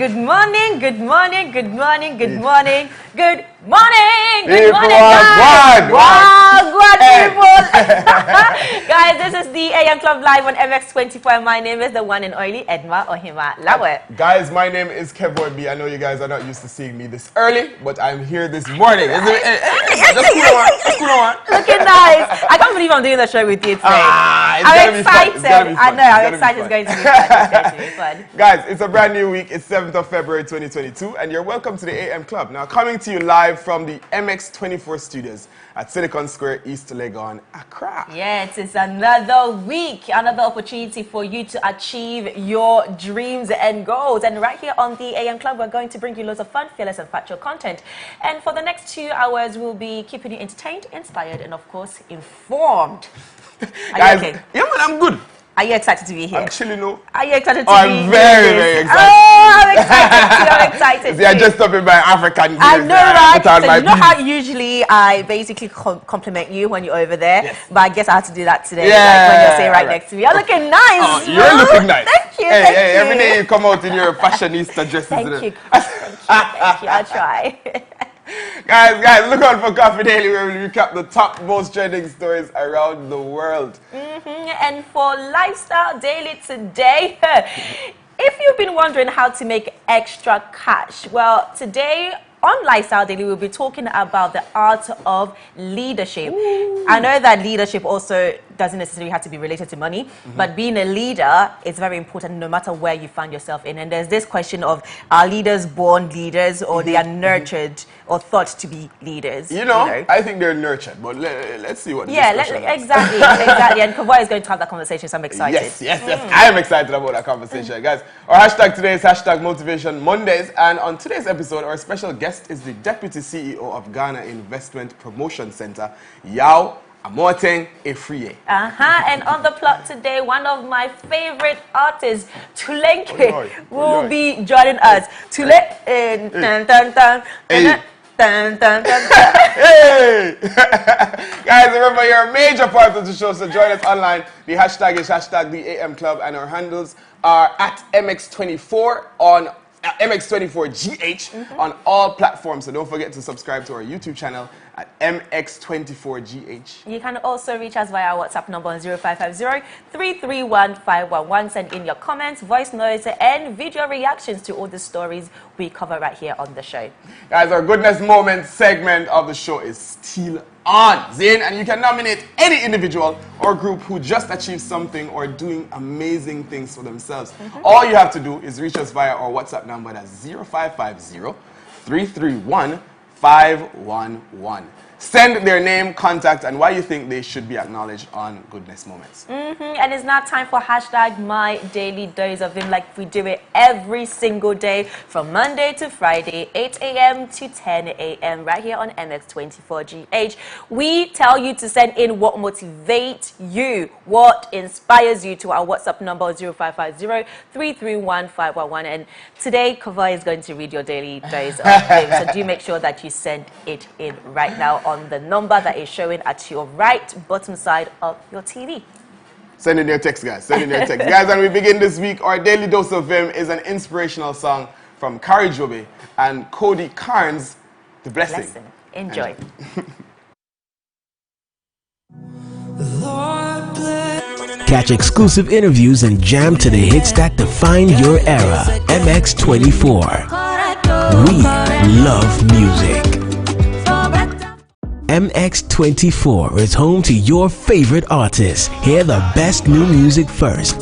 Good morning, good morning, good morning, good morning, good morning, good morning, guys. What people? Guys, this is the AM Club Live on MX24, and my name is the one and only Edma Ohima Lawe. Guys, my name is Kevoy B. I know you guys are not used to seeing me this early, but I'm here this morning. Just cool on. Looking nice. I can't believe I'm doing the show with you today. I'm excited. I know, I'm excited. It's going to be fun. It's going to be fun. Guys, it's a brand new week. It's 7th of February 2022, and you're welcome to the AM Club. Now, coming to you live from the MX24 studios at Silicon Square, East Legon, Accra. Yes, it's another week, another opportunity for you to achieve your dreams and goals. And right here on the AM Club, we're going to bring you loads of fun, fearless, and factual content. And for the next 2 hours, we'll be keeping you entertained, inspired, and of course, informed. Are Guys, you okay? Yeah, man, I'm good. Are you excited to be here? I'm chilling, no? Are you excited to be here? I'm very excited. Oh, I'm excited too. I'm excited. See, I just stopped in my African I know, right? So you know how usually I basically compliment you when you're over there, yes. but I guess I have to do that today. Yeah. Like when you're sitting right next to me. You're looking nice. Oh, you're looking nice. Thank you. Hey, every day you come out in your fashionista dresses. Thank you. Thank you. I'll try. Guys, look out for Coffee Daily, where we recap the top most trending stories around the world. And for Lifestyle Daily today, if you've been wondering how to make extra cash, well, today on Lifestyle Daily, we'll be talking about the art of leadership. Ooh. I know that leadership also doesn't necessarily have to be related to money, but being a leader is very important no matter where you find yourself in. And there's this question of, are leaders born leaders, or they are nurtured or thought to be leaders? You know, I think they're nurtured, but let's see what exactly. And Kevoy is going to have that conversation, so I'm excited. Yes. I am excited about that conversation. Guys, our hashtag today is hashtag Motivation Mondays, and on today's episode, our special guest is the Deputy CEO of Ghana Investment Promotion Center, Yao Amoteng Efriye. And on the plot today, one of my favorite artists, Tulenke, will be joining us. Hey! Guys, remember, you're a major part of the show, so join us online. The hashtag is hashtag the AM Club, and our handles are at MX24 on MX24GH on all platforms. So don't forget to subscribe to our YouTube channel at MX24GH. You can also reach us via our WhatsApp number on 0550-331-511. Send in your comments, voice notes, and video reactions to all the stories we cover right here on the show. Guys, our Goodness Moment segment of the show is still on, Zane, and you can nominate any individual or group who just achieved something or doing amazing things for themselves. All you have to do is reach us via our WhatsApp number, that's 0550-331-511. Send their name, contact, and why you think they should be acknowledged on Goodness Moments. And it's now time for hashtag My Daily Dose of Him, like we do it every single day from Monday to Friday, 8 a.m. to 10 a.m. right here on MX24GH. We tell you to send in what motivates you, what inspires you, to our WhatsApp number 0550-331-511. And today, Kevoy is going to read your daily dose of him. So do make sure that you send it in right now on the number that is showing at your right bottom side of your TV. Send in your text, guys. Send in your text. Guys, and we begin this week. Our daily dose of him is an inspirational song from Kari Jobe and Cody Carnes, The Blessing. Enjoy. Catch exclusive interviews and jam to the hits that define your era. MX24. We love music. MX24 is home to your favorite artists. Hear the best new music first.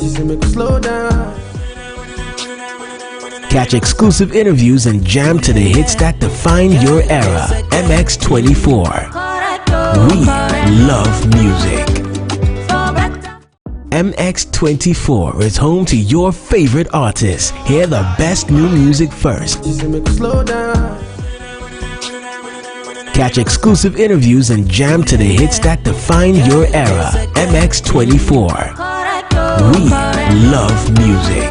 Catch exclusive interviews and jam to the hits that define your era. MX24. We love music. MX24 is home to your favorite artists. Hear the best new music first. Catch exclusive interviews and jam to the hits that define your era. MX24. We love music.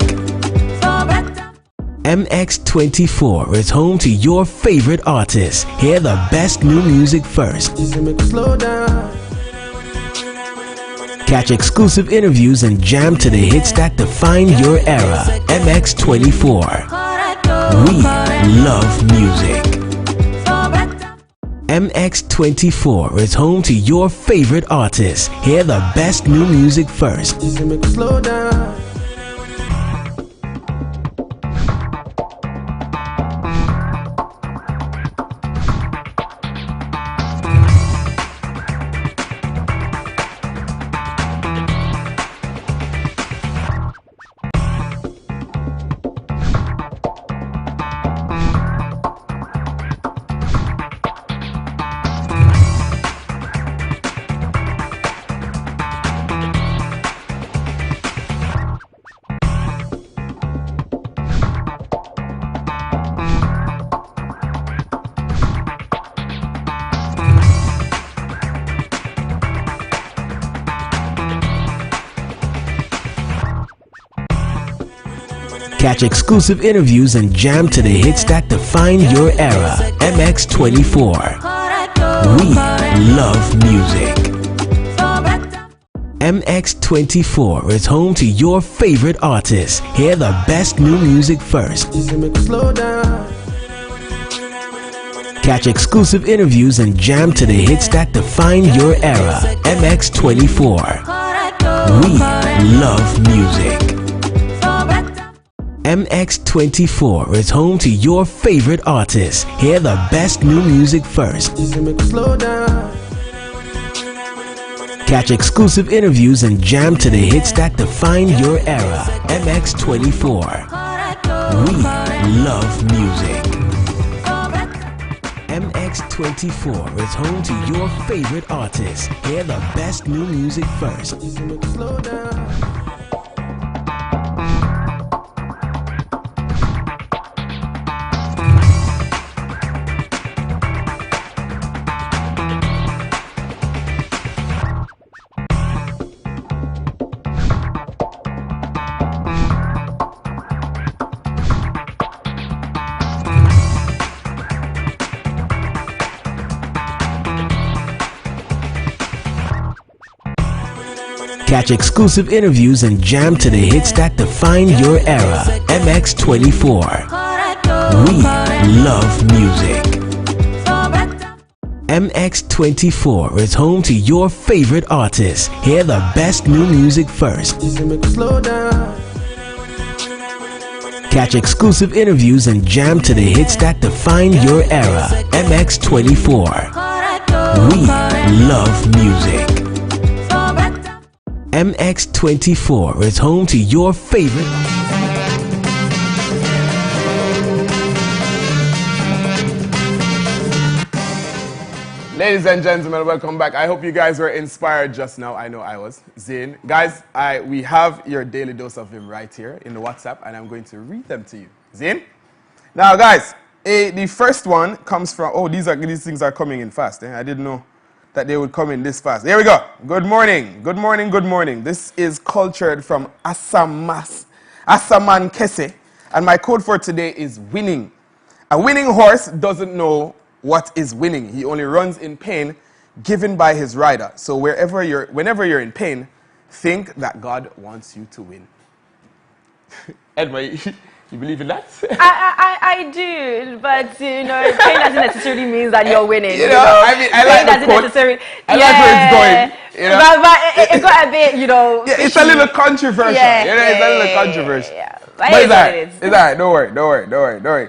MX24 is home to your favorite artists. Hear the best new music first. Catch exclusive interviews and jam to the hits that define your era. MX24. We love music. MX24 is home to your favorite artists. Hear the best new music first. Slow down. Catch exclusive interviews and jam to the hits that define your era. MX24. We love music. MX24 is home to your favorite artists. Hear the best new music first. Slow down. Catch exclusive interviews and jam to the hits that define your era. MX24. We love music. MX24 is home to your favorite artists. Hear the best new music first. Slow down. Catch exclusive interviews and jam to the hits that define your era. MX24. We love music. MX24 is home to your favorite artists. Hear the best new music first. Slow down. Catch exclusive interviews and jam to the hits that define your era. MX24. We love music. MX24 is home to your favorite artists. Hear the best new music first. Slow down. Catch exclusive interviews and jam to the hits that define your era. MX24. We love music. MX24 is home to your favorite. Ladies and gentlemen, welcome back. I hope you guys were inspired just now. I know I was. Zain. Guys, we have your daily dose of him right here in the WhatsApp, and I'm going to read them to you. Zain? Now, guys, the first one comes from... Oh, these things are coming in fast. I didn't know that they would come in this fast. Here we go. Good morning. Good morning. Good morning. This is cultured from Asaman Kese. And my code for today is winning. A winning horse doesn't know what is winning. He only runs in pain given by his rider. So whenever you're in pain, think that God wants you to win. Edma, you believe in that? I do, but pain doesn't necessarily mean that you're winning. I mean, I like the quote. I like where it's going. But it got a bit, Yeah, it's a little controversial. It's a little controversial. Yeah. But it's alright. Don't worry.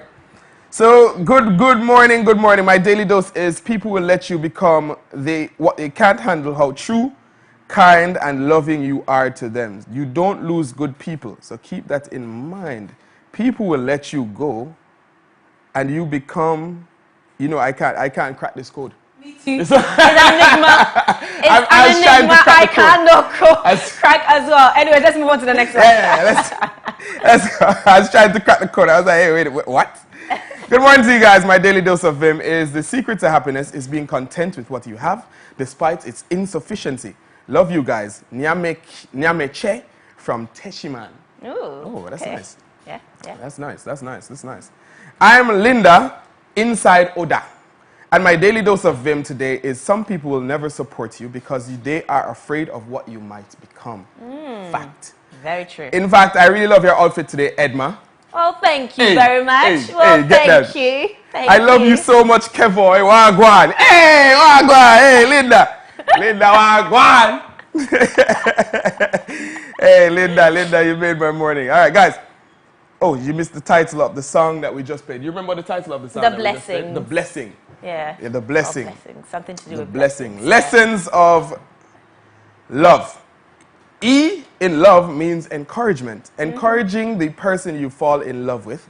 So good morning. My daily dose is people will let you become what they can't handle, how true, kind, and loving you are to them. You don't lose good people, so keep that in mind. People will let you go, and you become, I can't crack this code. Me too. It's an enigma. I cannot crack as well. Anyway, let's move on to the next one. Let's go. I was trying to crack the code. I was like, hey, wait, what? Good morning to you guys. My daily dose of Vim is the secret to happiness is being content with what you have, despite its insufficiency. Love you guys. Nyameche from Teshiman. Ooh, oh, that's nice. Yeah. That's nice. I'm Linda, inside Oda. And my daily dose of Vim today is some people will never support you because they are afraid of what you might become. Fact. Very true. In fact, I really love your outfit today, Edma. Well, thank you Hey, very much. hey, Well, hey, get thank that. you. Thank I love you so much, Kevoy. Wagwan. Hey, Wagwan. Hey, Linda. Linda, Wagwan. Hey, Linda, you made my morning. All right, guys. Oh, you missed the title of the song that we just played. You remember the title of the song The that we just played? The Blessing. Yeah. Yeah, The Blessing. Oh, blessing. Something to do The with Blessing. blessings. Yeah. Lessons of love. E in love means encouragement. Encouraging the person you fall in love with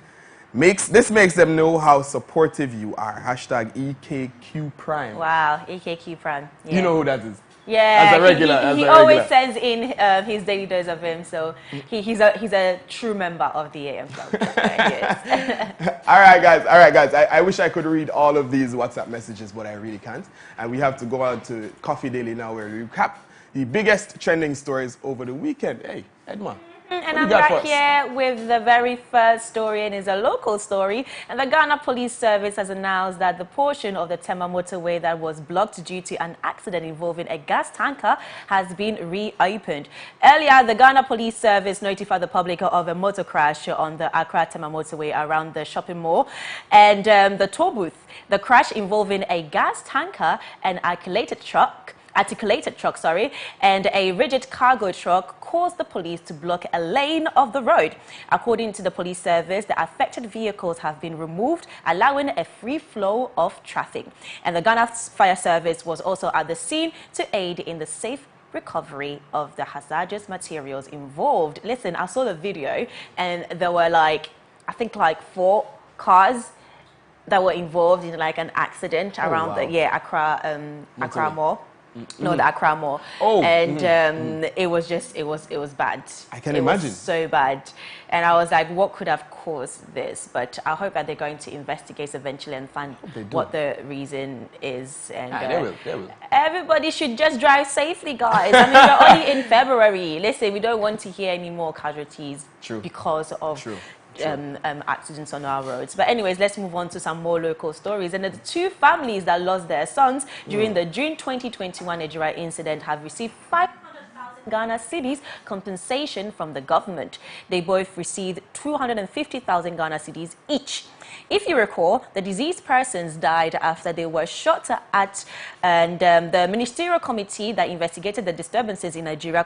makes them know how supportive you are. Hashtag EKQ Prime. Wow, EKQ Prime. Yeah. You know who that is? Yeah, As a regular. he always sends in his daily dose of him, so he's a true member of the AM Club. Yes. All right, guys. I wish I could read all of these WhatsApp messages, but I really can't. And we have to go on to Coffee Daily now, where we recap the biggest trending stories over the weekend. Hey, Edma. And I'm right here with the very first story, and it's a local story. And the Ghana Police Service has announced that the portion of the Tema motorway that was blocked due to an accident involving a gas tanker has been reopened. Earlier, the Ghana Police Service notified the public of a motor crash on the Accra Tema motorway around the shopping mall and the toll booth. The crash involving a gas tanker, an articulated truck, and a rigid cargo truck caused the police to block a lane of the road. According to the police service, the affected vehicles have been removed, allowing a free flow of traffic. And the Ghana Fire Service was also at the scene to aid in the safe recovery of the hazardous materials involved. Listen, I saw the video, and there were I think 4 cars that were involved in like an accident around the Accra Mall. No, the Accra Mall. Oh, it was bad. I can imagine. It was so bad. And I was like, what could have caused this? But I hope that they're going to investigate eventually and find what the reason is. And they will. Everybody should just drive safely, guys. I mean, we're only in February. Listen, we don't want to hear any more casualties because of accidents on our roads. But anyways, let's move on to some more local stories. And the 2 families that lost their sons during the June 2021 Nigeria incident have received 500,000 Ghana cedis compensation from the government. They both received 250,000 Ghana cedis each. If you recall, the deceased persons died after they were shot at, and the ministerial committee that investigated the disturbances in Nigeria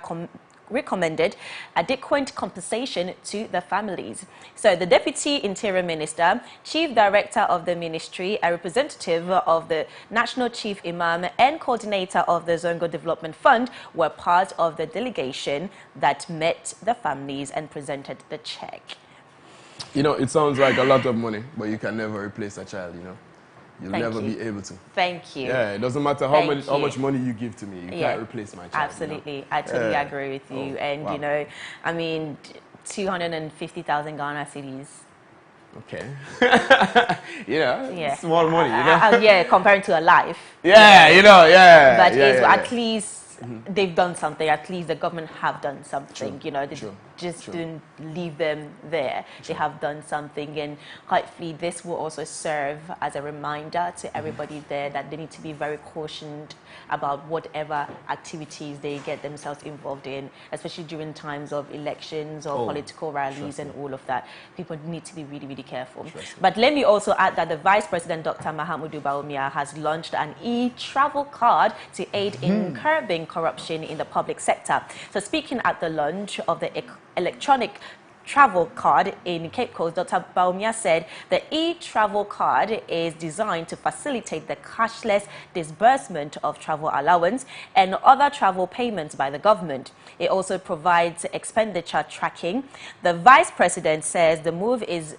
recommended adequate compensation to the families. So the Deputy Interior Minister, Chief Director of the Ministry, a representative of the National Chief Imam and Coordinator of the Zongo Development Fund were part of the delegation that met the families and presented the check. You know, it sounds like a lot of money, but you can never replace a child, you know. You'll never be able to. Thank you. Yeah, it doesn't matter how much money you give to me. You can't replace my child. Absolutely. You know? I totally agree with you. You know, I mean, 250,000 Ghana cedis. Okay. Small money, you know? Yeah, compared to a life. Yeah, you know, yeah. But at least they've done something. At least the government have done something. You know, they just didn't leave them there. They have done something, and hopefully this will also serve as a reminder to everybody there that they need to be very cautioned about whatever activities they get themselves involved in, especially during times of elections or political rallies and all of that. People need to be really, really careful. But let me also add that the Vice President, Dr. Mahamudu Bawumia, has launched an e-travel card to aid in curbing corruption in the public sector. So speaking at the launch of the electronic travel card in Cape Coast, Dr. Bawumia said the e-travel card is designed to facilitate the cashless disbursement of travel allowance and other travel payments by the government. It also provides expenditure tracking. The Vice President says the move is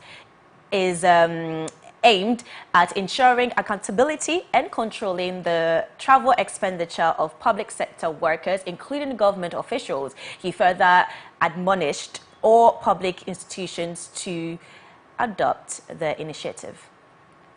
aimed at ensuring accountability and controlling the travel expenditure of public sector workers, including government officials. He further admonished all public institutions to adopt the initiative,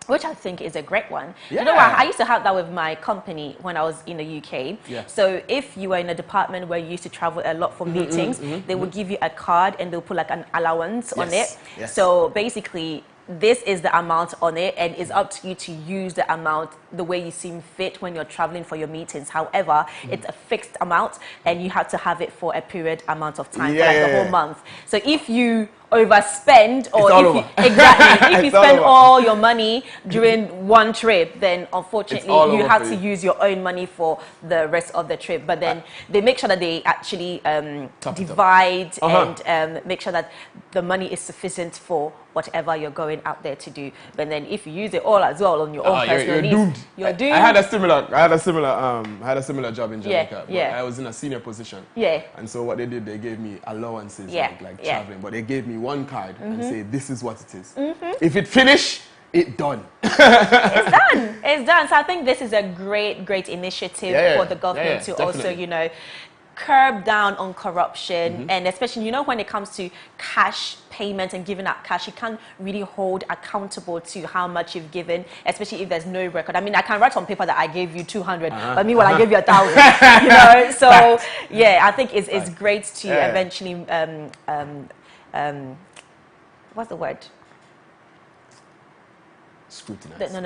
which I think is a great one. Yeah. You know what? I used to have that with my company when I was in the UK. Yeah. So if you were in a department where you used to travel a lot for meetings, they would give you a card and they'll put like an allowance on it. Yes. So basically, this is the amount on it, and it's up to you to use the amount the way you seem fit when you're traveling for your meetings. However, it's a fixed amount and you have to have it for a period amount of time, for like the whole month. So if you overspend, or if you, exactly, if you spend all your money during one trip, then unfortunately you have to use your own money for the rest of the trip. But then they make sure that they actually divide and make sure that the money is sufficient for whatever you're going out there to do. But then if you use it all as well on your own personal needs, doomed. You're doomed. I had a similar job in Jamaica. I was in a senior position. And so what they did, they gave me allowances like traveling, but they gave me one card and say, this is what it is. If it finish, it done. It's done. It's done. So I think this is a great initiative for the government to also, you know, curb down on corruption, and especially, you know, when it comes to cash payment and giving out cash, you can't really hold accountable to how much you've given, especially if there's no record. I mean, I can write on paper that I gave you 200, but meanwhile I gave you 1,000. You know, so yeah, I think it's great to eventually what's the word? Scrutinize. No.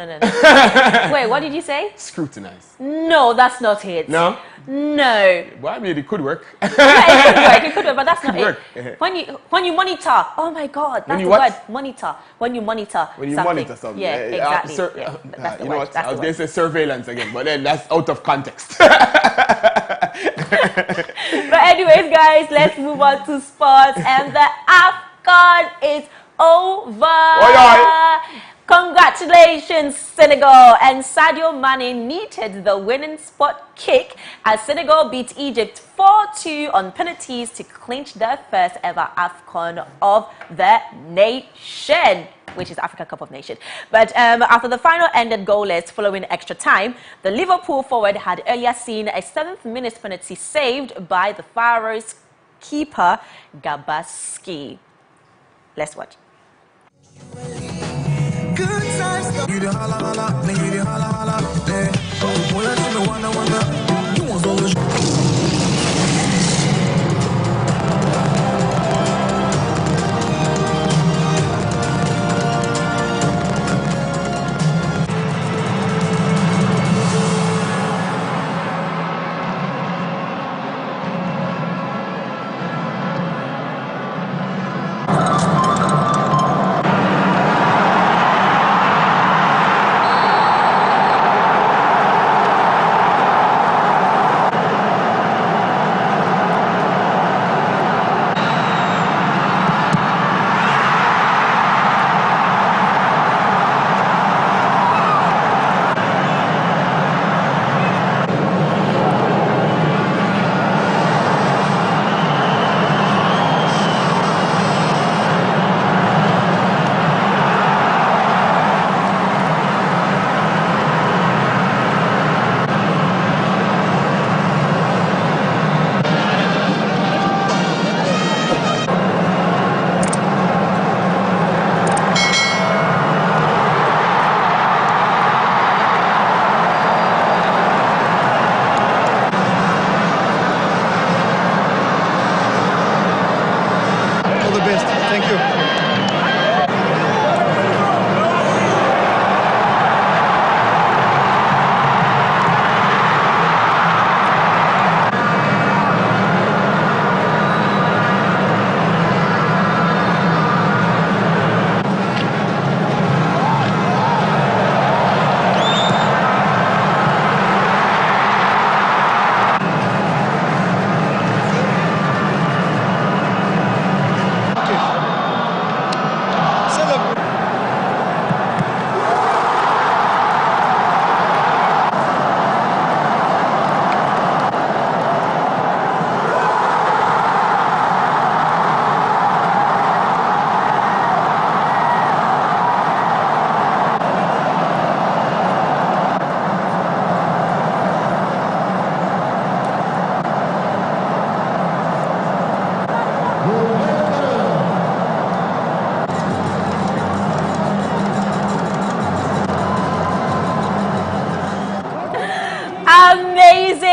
Wait, what did you say? Scrutinize. No, that's not it. No? No. Well, I mean, it could work. Yeah, it could work, but that's not work. it. When you monitor, oh my God, that's the word, monitor. When you monitor something. Monitor something. Yeah, exactly. That's the you know word. what? I was going to say surveillance again, but then that's out of context. But anyways, guys, let's move on to sports, and the AFCON is over. Congratulations, Senegal, and Sadio Mane needed the winning spot kick as Senegal beat Egypt 4-2 on penalties to clinch their first ever AFCON of the nation, which is Africa Cup of Nations. But after the final ended goalless following extra time, the Liverpool forward had earlier seen a 7th-minute penalty saved by the Pharaohs keeper Gabaski. Let's watch. You the holla holla, nigga, you the holla holla, yeah. Boy, I see me wonder, you want all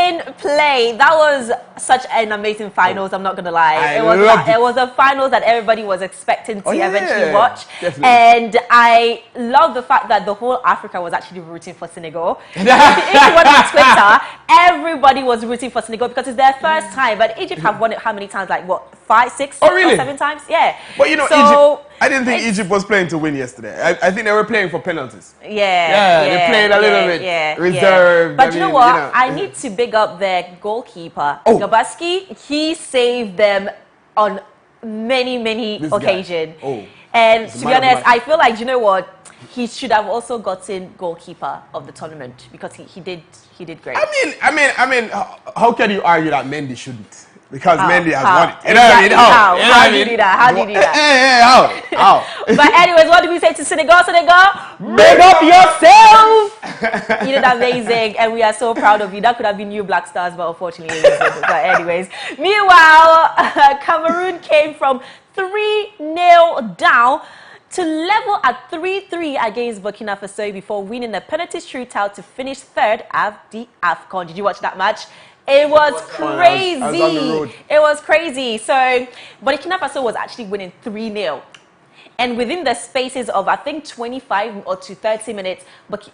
in play. That was such an amazing finals. I'm not gonna lie. It was a finals that everybody was expecting to eventually watch. Definitely. And I love the fact that the whole Africa was actually rooting for Senegal. If you went on Twitter, everybody was rooting for Senegal because it's their first time. But Egypt have won it how many times? Like what, 5, 6, Oh, really? or 7 times? Yeah. But you know, so, Egypt, I didn't think Egypt was playing to win yesterday. I think they were playing for penalties. Yeah, they played a little bit reserved. But you know what? I need to big up their goalkeeper, Gabaski. He saved them on many occasions. And to be honest, I feel like, you know what? He should have also gotten goalkeeper of the tournament because he did great. I mean, how can you argue that Mendy shouldn't? Because Mendy has won it. You know Exactly. what I mean? How do you do that? How do you do that? How? But anyways, what do we say to Senegal? Big up yourself! You did amazing, and we are so proud of you. That could have been you, Black Stars, but unfortunately, it wasn't. But anyways, meanwhile, Cameroon came from 3-0 down to level at 3-3 against Burkina Faso before winning a penalty shootout to finish third at the AFCON. Did you watch that match? It was crazy. I was on the road. It was crazy. So, Burkina Faso was actually winning 3-0. And within the spaces of, I think, 25 or to 30 minutes,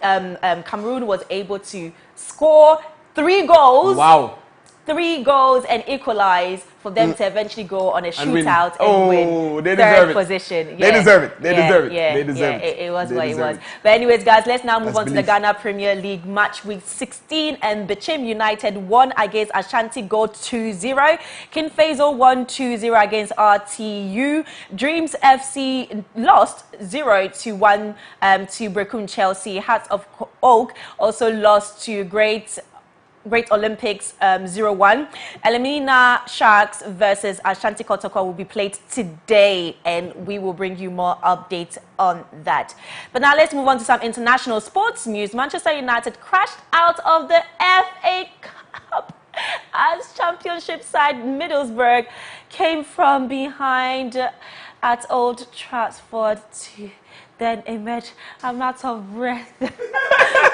Cameroon was able to score 3 goals. Wow. 3 goals and equalize for them to eventually go on a shootout and win they third deserve it. position. They deserve it. They deserve it. Yeah, They deserve it. It was They what it deserve was. it. But anyways, guys, let's now move Let's on to the believe. Ghana Premier League match week 16, and Bichim United won against Ashanti Gold 2-0. King Faisal won 2-0 against RTU. Dreams FC lost 0-1 to Brecun Chelsea. Hearts of Oak also lost to Great Olympics 0-1. Elimina Sharks versus Ashanti Kotoko will be played today, and we will bring you more updates on that. But now let's move on to some international sports news. Manchester United crashed out of the FA Cup as championship side Middlesbrough came from behind at Old Trafford to then emerge. I'm out of breath.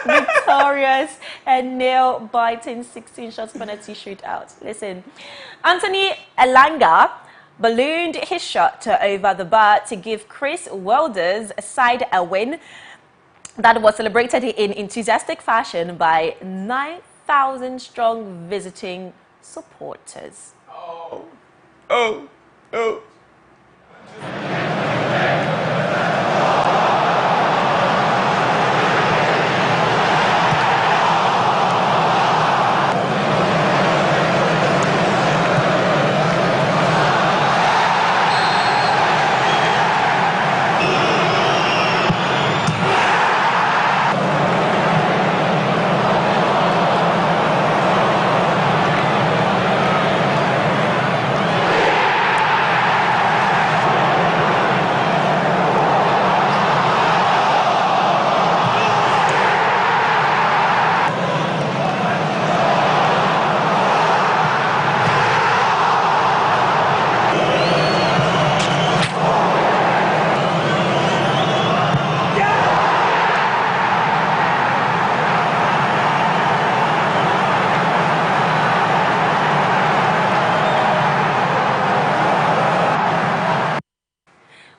Victorious and nail-biting 16 shots penalty shootout. Listen, Anthony Elanga ballooned his shot over the bar to give Chris Wilder's side a win that was celebrated in enthusiastic fashion by 9,000 strong visiting supporters. Oh.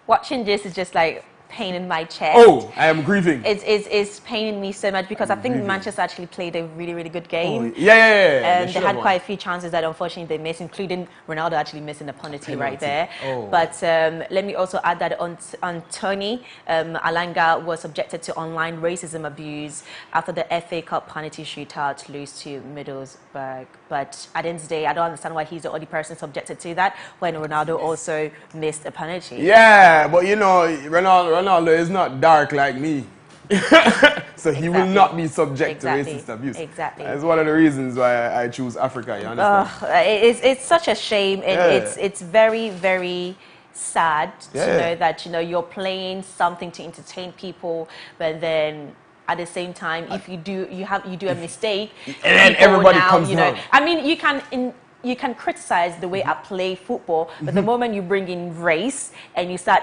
Watching this is just like pain in my chest. Oh, I am grieving. It's paining me so much because I think Manchester actually played a really good game. Yeah. They had quite a few chances that unfortunately they missed, including Ronaldo actually missing a penalty right there. But let me also add that on Tony Alanga was subjected to online racism abuse after the FA Cup penalty shootout lose to Middlesbrough. But at the end of the day, I don't understand why he's the only person subjected to that when Ronaldo also missed a penalty. Yeah, but you know, Ronaldo is not dark like me. So he will not be subject to racist abuse. Exactly. That's one of the reasons why I choose Africa, you understand? It's such a shame. It's very sad to know that you're playing something to entertain people, but then at the same time, if you do a mistake, and then everybody comes down. I mean, you can criticize the way I play football, but the moment you bring in race and you start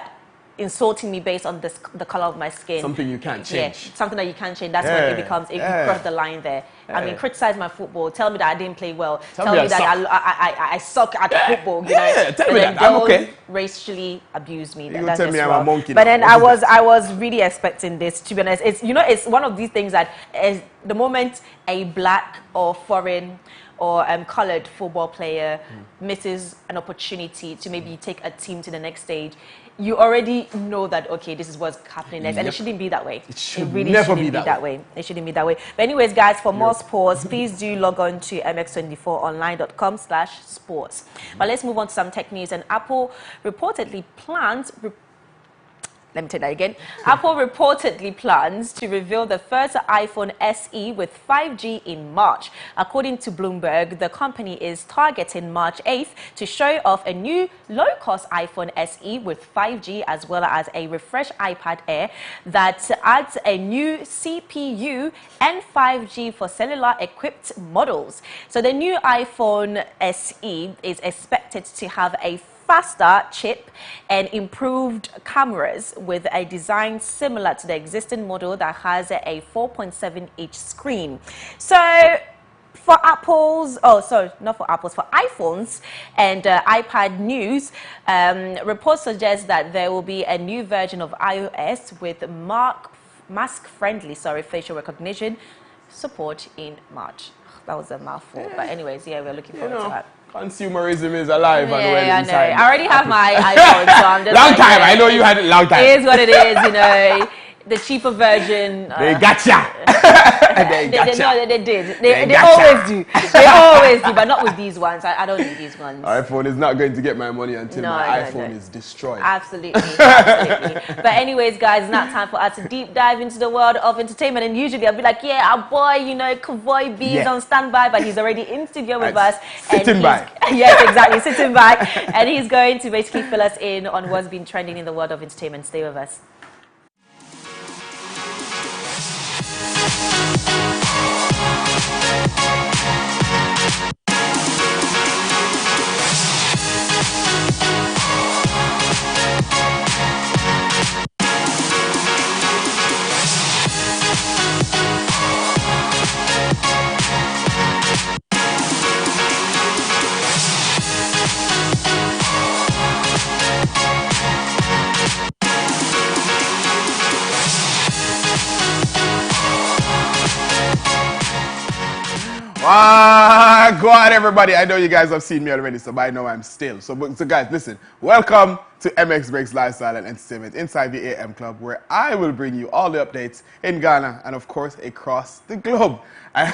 insulting me based on the color of my skin. Something you can't change. Yeah, something that you can't change. That's when it becomes, you cross the line there. I mean, criticize my football. Tell me that I didn't play well. Tell me that I suck at football. You know? Tell me that. I'm okay. Racially abuse me. You tell me I'm a monkey. But then I was really expecting this. To be honest, it's one of these things that is the moment a black or foreign or coloured football player misses an opportunity to maybe take a team to the next stage, you already know that, okay, this is what's happening next. And it shouldn't be that way. It really shouldn't be that way. It shouldn't be that way. But anyways, guys, for more sports, please do log on to mx24online.com/sports. But let's move on to some tech news. And Apple reportedly plans... Let me take that again. Apple reportedly plans to reveal the first iPhone SE with 5G in March. According to Bloomberg, the company is targeting March 8th to show off a new low-cost iPhone SE with 5G as well as a refreshed iPad Air that adds a new CPU and 5G for cellular-equipped models. So the new iPhone SE is expected to have a faster chip and improved cameras with a design similar to the existing model that has a 4.7-inch screen. So for iPhones and iPad news, reports suggest that there will be a new version of iOS with mask-friendly facial recognition support in March. That was a mouthful, but anyways, yeah, we're looking forward to that. Consumerism is alive and well inside. I already have my iPhone, so I'm just long time. I know you had it long time. It is what it is, you know. The cheaper version. They gotcha. They gotcha. No, they did. They always do. They always do, but not with these ones. I don't need these ones. iPhone is not going to get my money until my iPhone is destroyed. Absolutely. Absolutely. But anyways, guys, it's now time for us to deep dive into the world of entertainment. And usually I'll be like, yeah, our boy, you know, Kevoy B is on standby, but he's already in studio with us. Sitting by. Yes, exactly, sitting by. And he's going to basically fill us in on what's been trending in the world of entertainment. Stay with us. Go on, everybody. I know you guys have seen me already, so by now I'm still. So guys, listen. Welcome to MX Breaks Lifestyle and Entertainment inside the AM Club, where I will bring you all the updates in Ghana and, of course, across the globe. I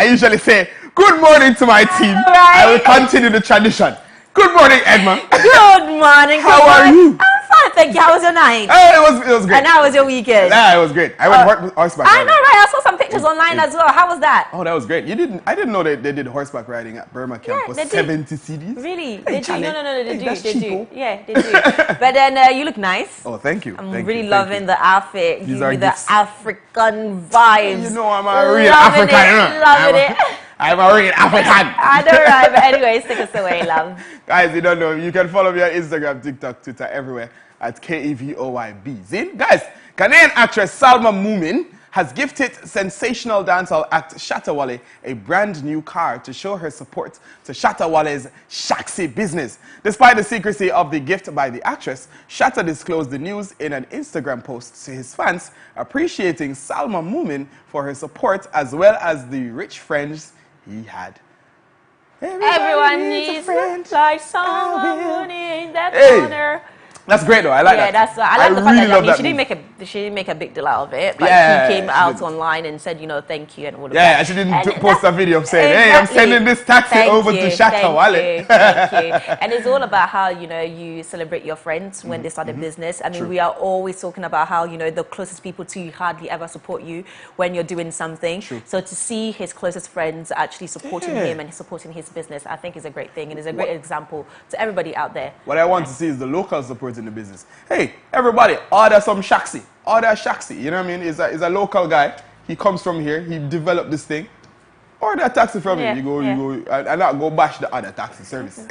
usually say, good morning to my team. Right. I will continue the tradition. Good morning, Edma. Good morning. How are you? I'm fine, thank you. How was your night? It was great. And how was your weekend? Yeah, it was great. I went horseback riding. I know, right? I saw some pictures online as well. How was that? Oh, that was great. I didn't know they did horseback riding at Burma Camp for 70 CDs. Really? Hey, they do. No, they do. That's They cheapo. do. Yeah, they do. But then you look nice. Oh, thank you. I'm really loving the outfit. These Give are me the gifts. African vibes. You know I'm a real African. Loving it. I'm a real African. I know, right? But anyways, take us away, love. Guys, you don't know, you can follow me on Instagram, TikTok, Twitter, everywhere at KEVOYB. Zin? Guys, Ghanaian actress Salma Moomin has gifted sensational dancehall act Shatta Wale a brand new car to show her support to Shatta Wale's Shaxi business. Despite the secrecy of the gift by the actress, Shatta disclosed the news in an Instagram post to his fans, appreciating Salma Moomin for her support as well as the rich friends he had. Everyone needs a friend like someone in that corner. That's great though. I like that. That's I like the fact really that love that she didn't make a big deal out of it, but Yeah, she came she out didn't. online and said, you know, thank you and all of Yeah, that. and she didn't And post a video saying, hey, I'm sending this taxi over to Shatta Wale. Thank you. And it's all about how, you know, you celebrate your friends when they start a business. I mean, we are always talking about how, you know, the closest people to you hardly ever support you when you're doing something. So to see his closest friends actually supporting him and supporting his business, I think is a great thing. And is a great example to everybody out there. What I want to see is the local supporting the business. Hey, everybody, order some Shaxi. Order Shaxi. You know what I mean? He's a local guy. He comes from here. He developed this thing. Order a taxi from him. You go, and not go bash the other taxi service.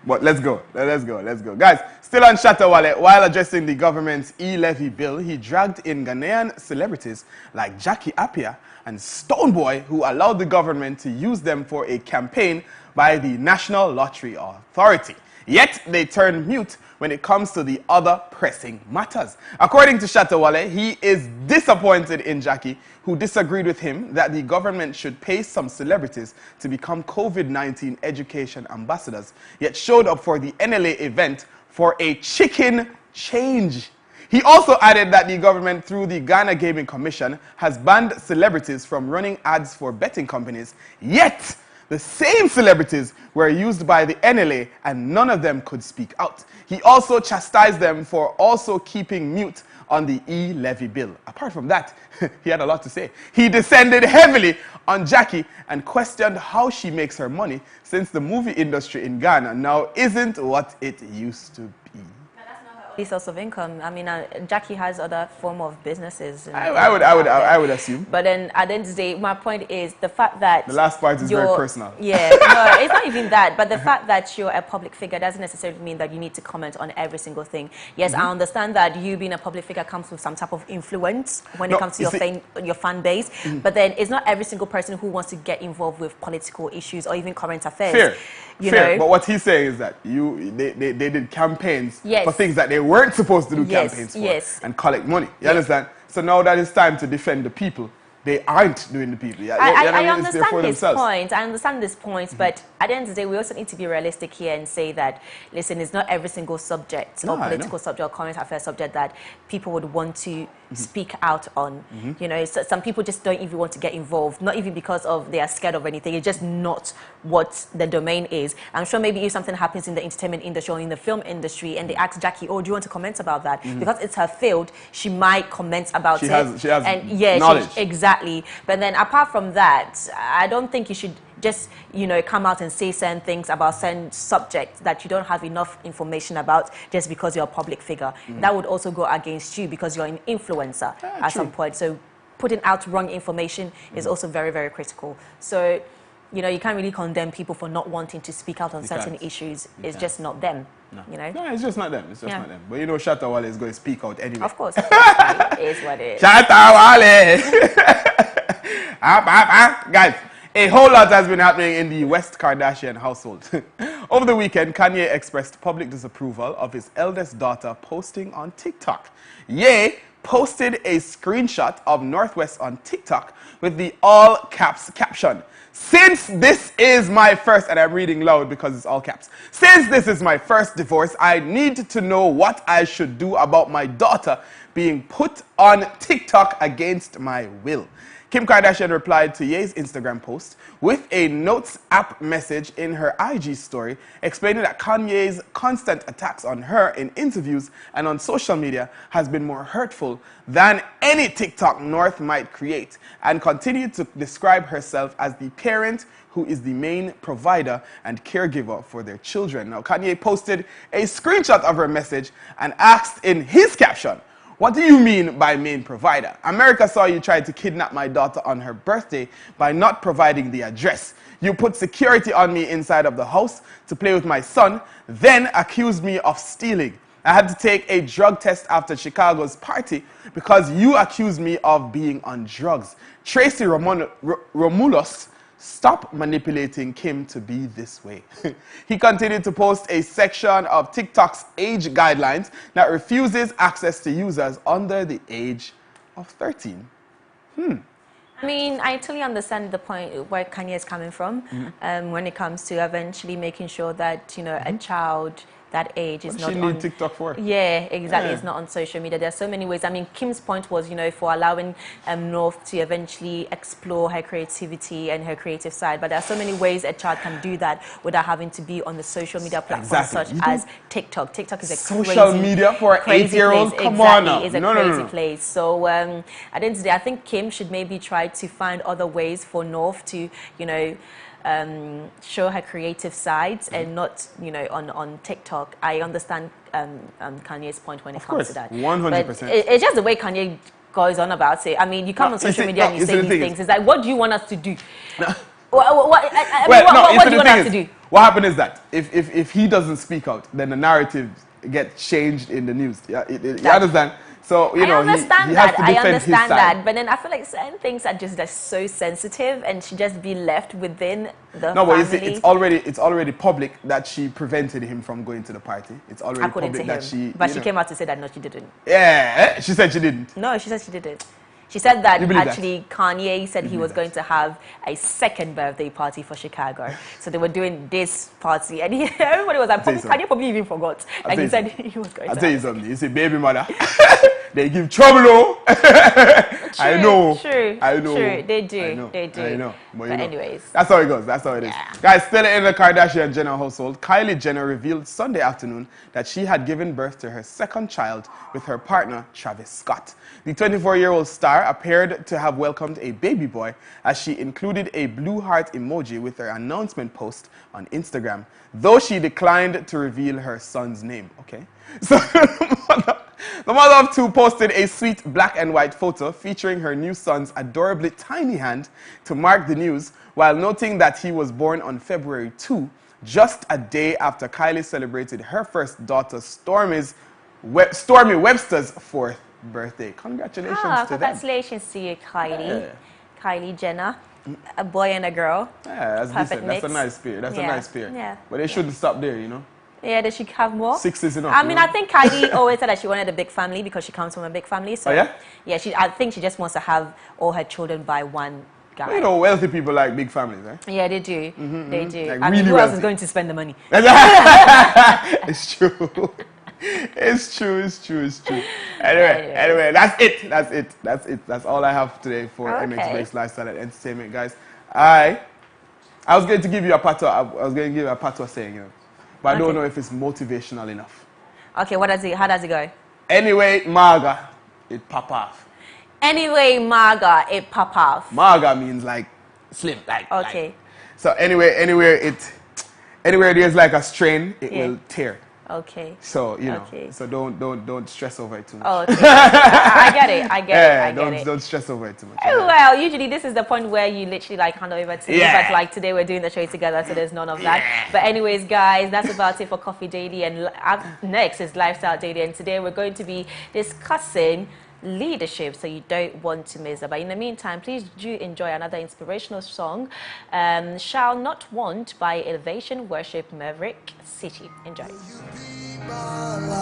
But let's go. Guys, still on Shatawale, while addressing the government's e-levy bill, he dragged in Ghanaian celebrities like Jackie Appiah and Stoneboy, who allowed the government to use them for a campaign by the National Lottery Authority. Yet, they turned mute when it comes to the other pressing matters. According to Shatawale, he is disappointed in Jackie, who disagreed with him that the government should pay some celebrities to become COVID-19 education ambassadors, yet showed up for the NLA event for a chicken change. He also added that the government, through the Ghana Gaming Commission, has banned celebrities from running ads for betting companies, yet the same celebrities were used by the NLA and none of them could speak out. He also chastised them for also keeping mute on the e-levy bill. Apart from that, he had a lot to say. He descended heavily on Jackie and questioned how she makes her money, since the movie industry in Ghana now isn't what it used to be. Source of income. I mean, Jackie has other form of businesses. I would assume. But then at the end of the day, my point is the fact that the last part is very personal. Yeah, no, it's not even that. But the fact that you're a public figure doesn't necessarily mean that you need to comment on every single thing. Yes, I understand that you being a public figure comes with some type of influence when it comes to your fan base. But then it's not every single person who wants to get involved with political issues or even current affairs. Fair. You Fair. know? But what he's saying is that they did campaigns for things that they weren't supposed to do campaigns for and collect money. You understand? So now that it's time to defend the people, they aren't doing the people. I understand this point. I understand this point, but at the end of the day, we also need to be realistic here and say that, listen, it's not every single subject or political subject or current affairs subject that people would want to speak out on. You know, so some people just don't even want to get involved, not even because of they are scared of anything. It's just not what the domain is. I'm sure maybe if something happens in the entertainment industry or in the film industry and they ask Jackie, oh, do you want to comment about that? Because it's her field, she might comment about it. She has and knowledge. Exactly. But then apart from that, I don't think you should just, you know, come out and say certain things about certain subjects that you don't have enough information about just because you're a public figure. That would also go against you because you're an influencer at some point. So putting out wrong information is also very, very critical. So, you know, you can't really condemn people for not wanting to speak out on certain issues. It's just not them. No. You know? No, it's just not them. It's just not them. But you know, Shatawale is going to speak out anyway. Of course. It is what it is. Shatawale! Guys, a whole lot has been happening in the West Kardashian household. Over the weekend, Kanye expressed public disapproval of his eldest daughter posting on TikTok. Ye posted a screenshot of Northwest on TikTok with the all caps caption. Since this is my first, and I'm reading loud because it's all caps. Since this is my first divorce, I need to know what I should do about my daughter being put on TikTok against my will. Kim Kardashian replied to Ye's Instagram post with a Notes app message in her IG story, explaining that Kanye's constant attacks on her in interviews and on social media has been more hurtful than any TikTok North might create, and continued to describe herself as the parent who is the main provider and caregiver for their children. Now, Kanye posted a screenshot of her message and asked in his caption, "What do you mean by main provider? America saw you try to kidnap my daughter on her birthday by not providing the address. You put security on me inside of the house to play with my son, then accused me of stealing. I had to take a drug test after Chicago's party because you accused me of being on drugs. Tracy Romulus, stop manipulating Kim to be this way." He continued to post a section of TikTok's age guidelines that refuses access to users under the age of 13. I mean, I totally understand the point where Kanye is coming from when it comes to eventually making sure that, you know, a child that age is not on... What does she need TikTok for? Yeah, exactly. It's not on social media. There are so many ways. I mean, Kim's point was, you know, for allowing North to eventually explore her creativity and her creative side. But there are so many ways a child can do that without having to be on the social media platforms such as TikTok. TikTok is a social media for an 8-year-old? Come on now. It's a crazy place. So at the end of the day, I think Kim should maybe try to find other ways for North to, you know, show her creative sides and not, you know, on TikTok. I understand Kanye's point when it comes to that. 100%. But it's just the way Kanye goes on about it. I mean, you come on social media and you say these things. It's like, what do you want us to do? What do you want us to do? what happened is that if he doesn't speak out, then the narrative gets changed in the news. Yeah, you understand? So, you know, he has to defend his side. That, but then I feel like certain things are just so sensitive and should just be left within the No, family. but you see, it's already public that she prevented him from going to the party. It's already According public to him. that she... But she came out to say that no, she didn't. Yeah, she said she didn't. No, she said she didn't. She said that You believe actually Kanye said he was going to have a second birthday party for Chicago. So they were doing this party and everybody was like, Kanye probably even forgot. Like he said he was going to. I'll tell you something. You see, baby mother, they give trouble, oh. I know. True. I know. True. They do. I know. They do. I know. But anyways. That's how it goes. That's how it is. Yeah. Guys, still in the Kardashian-Jenner household, Kylie Jenner revealed Sunday afternoon that she had given birth to her second child with her partner, Travis Scott. The 24-year-old star appeared to have welcomed a baby boy as she included a blue heart emoji with her announcement post on Instagram, though she declined to reveal her son's name. Okay. So the mother of two posted a sweet black and white photo featuring her new son's adorably tiny hand to mark the news, while noting that he was born on February 2, just a day after Kylie celebrated her first daughter Stormy Webster's 4th birthday. Congratulations to them. Congratulations to you, Kylie. Yeah. Kylie Jenner. A boy and a girl. Yeah, that's Perfect decent. mix. That's a nice pair. That's a nice pair. Yeah. But they shouldn't stop there, you know. Yeah, they should have more. 6 is enough. I mean, I think Kylie always said that she wanted a big family because she comes from a big family. So oh, yeah? Yeah, I think she just wants to have all her children by one guy. Well, you know, wealthy people like big families, eh? Yeah, they do. They do. Like I mean, really who else wealthy. is going to spend the money? It's true. It's true. Anyway, that's it. That's all I have today for Okay. MX-based lifestyle and entertainment, guys. I was going to give you a patois saying, you know, but I don't know if it's motivational enough. Okay, how does it go? Anyway, Maga, it pop off. Anyway, Maga, it pop off. Maga means like slim, like. Okay. Like. So anywhere there's like a strain, it will tear. Okay. So you know, Okay. so don't stress over it too much. Oh, okay. I get it. I get it. Don't stress over it too much. Oh, well, usually this is the point where you literally like hand over to me, Yeah. but like today we're doing the show together, so there's none of that. But anyways, guys, that's about it for Coffee Daily, and up next is Lifestyle Daily, and today we're going to be discussing leadership, so you don't want to miss that. But in the meantime, please do enjoy another inspirational song, Shall Not Want by Elevation Worship Maverick City. Enjoy.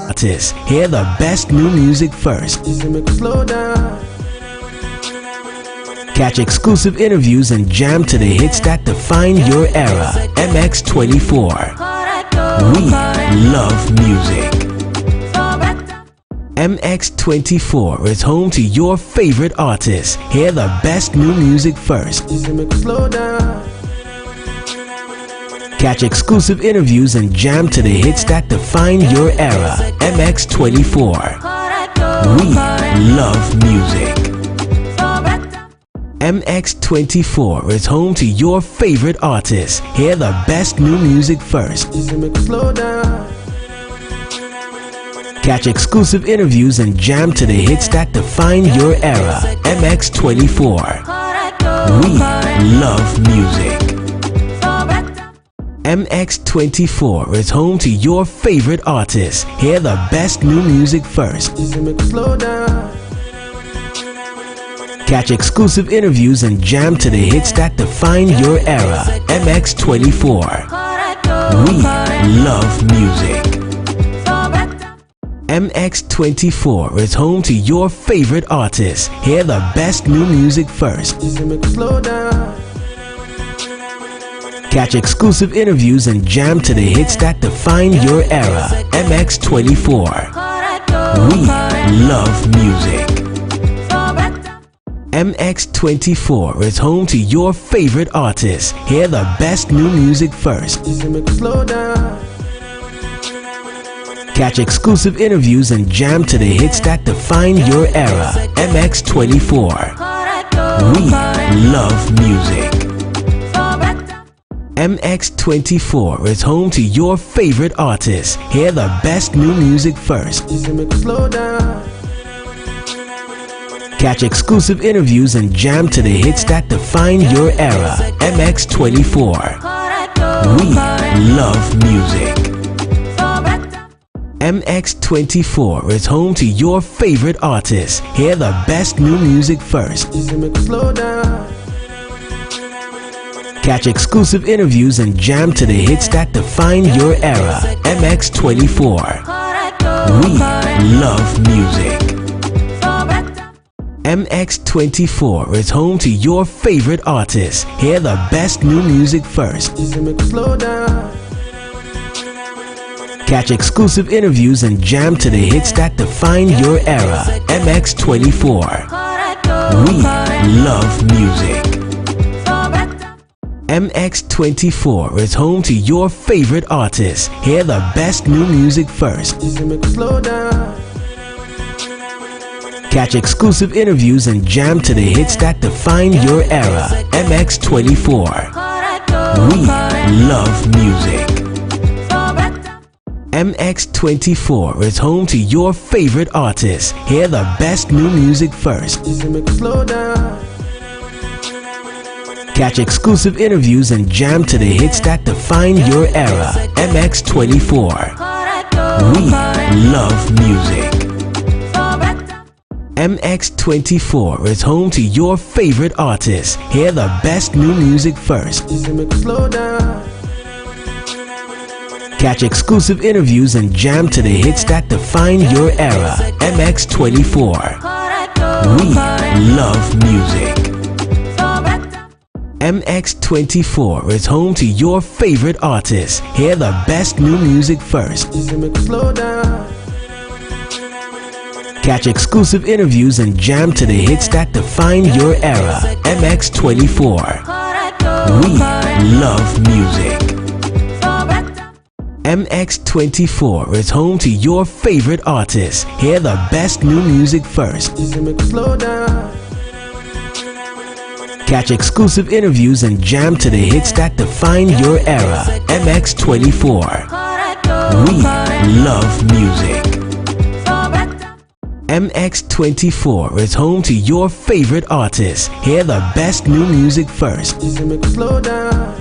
Artists, hear the best new music first. Slow down. Catch exclusive interviews and jam to the hits that define your era. MX24. We love music. MX24 is home to your favorite artists. Hear the best new music first. Slow down. Catch exclusive interviews and jam to the hits that define your era. MX24. We love music. MX24 is home to your favorite artists. Hear the best new music first. Slow down. Catch exclusive interviews and jam to the hits that define your era. MX24. We love music. MX24 is home to your favorite artists. Hear the best new music first. Slow down. Catch exclusive interviews and jam to the hits that define your era. MX24. We love music. MX24 is home to your favorite artists. Hear the best new music first. Slow down. Catch exclusive interviews and jam to the hits that define your era. MX24. We love music. MX24 is home to your favorite artists. Hear the best new music first. Slow down. Catch exclusive interviews and jam to the hits that define your era. MX24. We love music. MX24 is home to your favorite artists. Hear the best new music first. Slow down. Catch exclusive interviews and jam to the hits that define your era. MX24. We love music. MX24 is home to your favorite artists. Hear the best new music first. Slow down. Catch exclusive interviews and jam to the hits that define your era. MX24. We love music. MX24 is home to your favorite artists. Hear the best new music first. Slow down. Catch exclusive interviews and jam to the hits that define your era. MX24. We love music. MX24 is home to your favorite artists. Hear the best new music first. Slow down. Catch exclusive interviews and jam to the hits that define your era. MX24. We love music. MX24 is home to your favorite artists. Hear the best new music first. Slow down. Catch exclusive interviews and jam to the hits that define your era. MX24. We love music. MX24 is home to your favorite artists. Hear the best new music first. Slow down. Catch exclusive interviews and jam to the hits that define your era. MX24. We love music. MX24 is home to your favorite artists. Hear the best new music first. Slow down. Catch exclusive interviews and jam to the hits that define your era. MX24. We love music. MX24 is home to your favorite artists. Hear the best new music first. Slow down. Catch exclusive interviews and jam to the hits that define your era. MX24. We love music. MX24 is home to your favorite artists. Hear the best new music first. Slow down.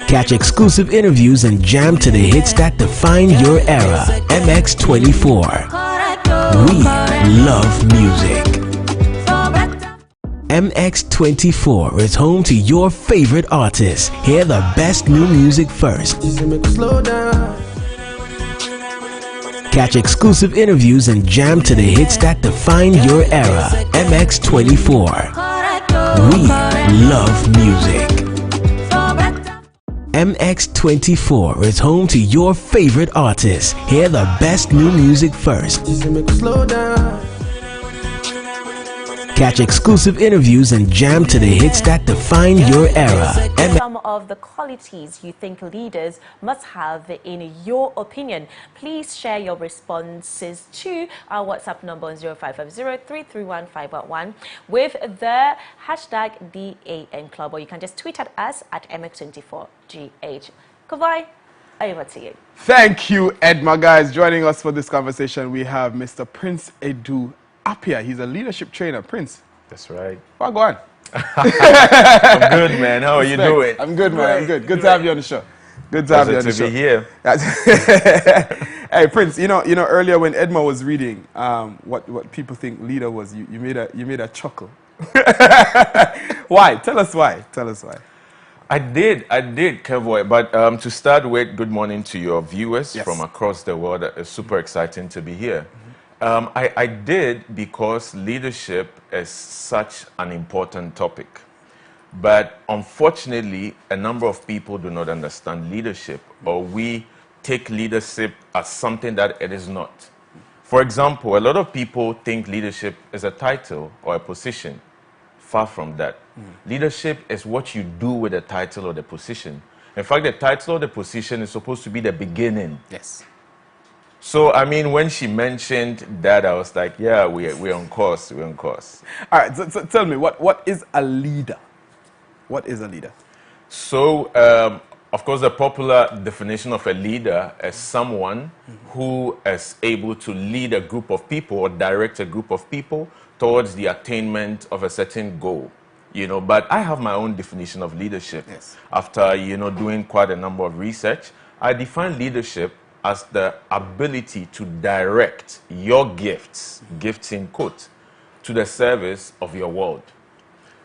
Catch exclusive interviews and jam to the hits that define your era. MX24. We love music. MX24 is home to your favorite artists. Hear the best new music first. Slow down. Catch exclusive interviews and jam to the hits that define your era. MX24. We love music. MX24 is home to your favorite artists. Hear the best new music first. Slow down. Catch exclusive interviews and jam to the hits that define your era. Some of the qualities you think leaders must have in your opinion. Please share your responses to our WhatsApp number on 0550-331-511 with the hashtag DAN Club, or you can just tweet at us at MX24GH. Kevoy, over to you. Thank you, Edma. Guys, joining us for this conversation, we have Mr. Prince Edu Appiah. He's a leadership trainer. Prince. That's right. Well, go on. I'm good, man. How are you doing? I'm good, man. I'm good. Good to have you on the show. Good to have you on the show. To be here. Hey, Prince. You know. Earlier when Edma was reading, what people think leader was, you made a chuckle. Why? Tell us why. I did, Kevoy. But to start with, good morning to your viewers from across the world. It's super exciting to be here. I did because leadership is such an important topic. But unfortunately, a number of people do not understand leadership, or we take leadership as something that it is not. For example, a lot of people think leadership is a title or a position. Far from that. Leadership is what you do with the title or the position. In fact, the title or the position is supposed to be the beginning. Yes. So, I mean, when she mentioned that, I was like, yeah, we're on course. We're on course. All right. So tell me, what is a leader? What is a leader? So, of course, the popular definition of a leader is someone who is able to lead a group of people or direct a group of people towards the attainment of a certain goal. you know, but I have my own definition of leadership. Yes. After, you know, doing quite a number of research, I define leadership as the ability to direct your gifts, gifts in quotes, to the service of your world.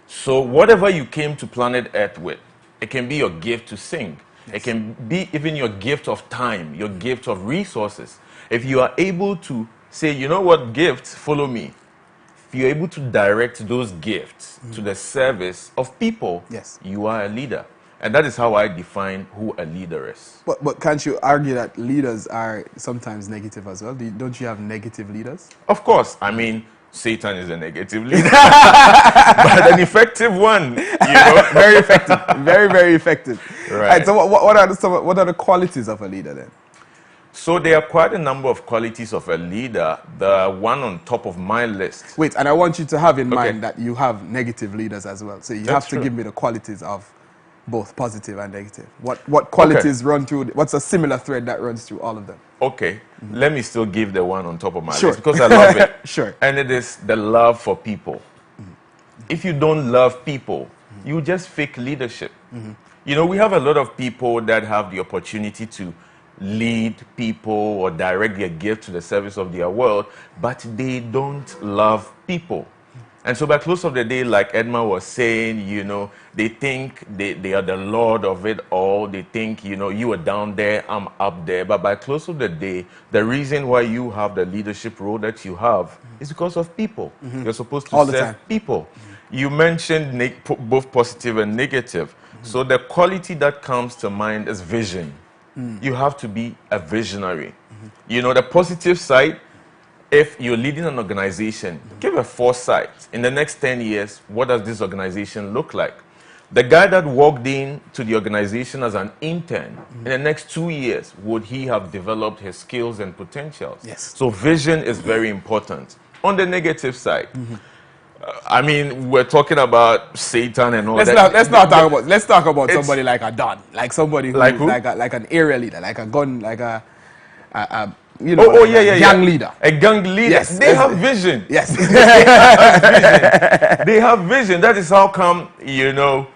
So whatever you came to planet Earth with, it can be your gift to sing. Yes. It can be even your gift of time, your gift of resources. If you are able to say, you know what, gifts, follow me. If you're able to direct those gifts to the service of people, yes, you are a leader. And that is how I define who a leader is. But can't you argue that leaders are sometimes negative as well? Don't you have negative leaders? Of course. I mean, Satan is a negative leader, but an effective one. You know, very effective, very, very effective. Right. So what are the qualities of a leader then? So there are quite a number of qualities of a leader. The one on top of my list. Wait, and I want you to have in mind that you have negative leaders as well. So you have to give me the qualities of both positive and negative. What qualities run through? What's a similar thread that runs through all of them? Okay, let me still give the one on top of my list because I love it. Sure. And it is the love for people. If you don't love people, you just fake leadership. You know, we have a lot of people that have the opportunity to lead people or direct their gift to the service of their world, but they don't love people. And so by close of the day, like Edma was saying, you know, they think they are the Lord of it all. They think, you know, you are down there, I'm up there. But by close of the day, the reason why you have the leadership role that you have is because of people. You're supposed to serve people. You mentioned both positive and negative. So the quality that comes to mind is vision. You have to be a visionary. You know, the positive side, if you're leading an organization, give a foresight. In the next 10 years, what does this organization look like? The guy that walked in to the organization as an intern, in the next 2 years, would he have developed his skills and potentials? Yes. So vision is very important. On the negative side, I mean, we're talking about Satan and all that. Let's talk about somebody like a Don, like somebody who, like an area leader, like a gun, like a you know, gang leader. A gang leader. Yes, they have vision. Yes. They have vision. That is how come, you know,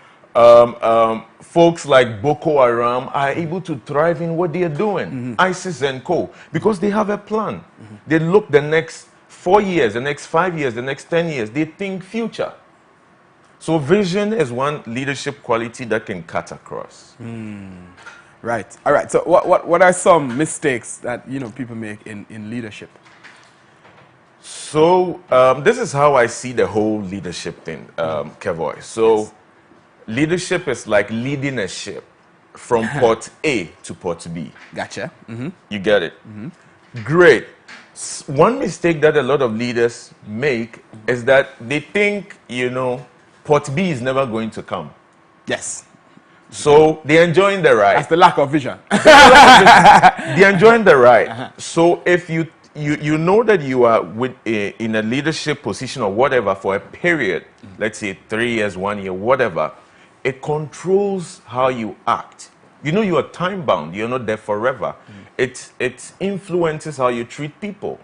folks like Boko Haram are able to thrive in what they are doing. ISIS and co. Because they have a plan. They look the next 4 years, the next 5 years, the next 10 years. They think future. So vision is one leadership quality that can cut across. Right. All right. So what are some mistakes that, you know, people make in leadership? So this is how I see the whole leadership thing, Kevoy. So leadership is like leading a ship from port A to port B. Gotcha. You get it? Great. One mistake that a lot of leaders make is that they think, you know, port B is never going to come. Yes. So they're enjoying the ride. That's the lack of vision. They're enjoying the ride. So if you know that you are in a leadership position or whatever for a period, let's say 3 years, 1 year, whatever, it controls how you act. You know you are time bound. You're not there forever. It influences how you treat people.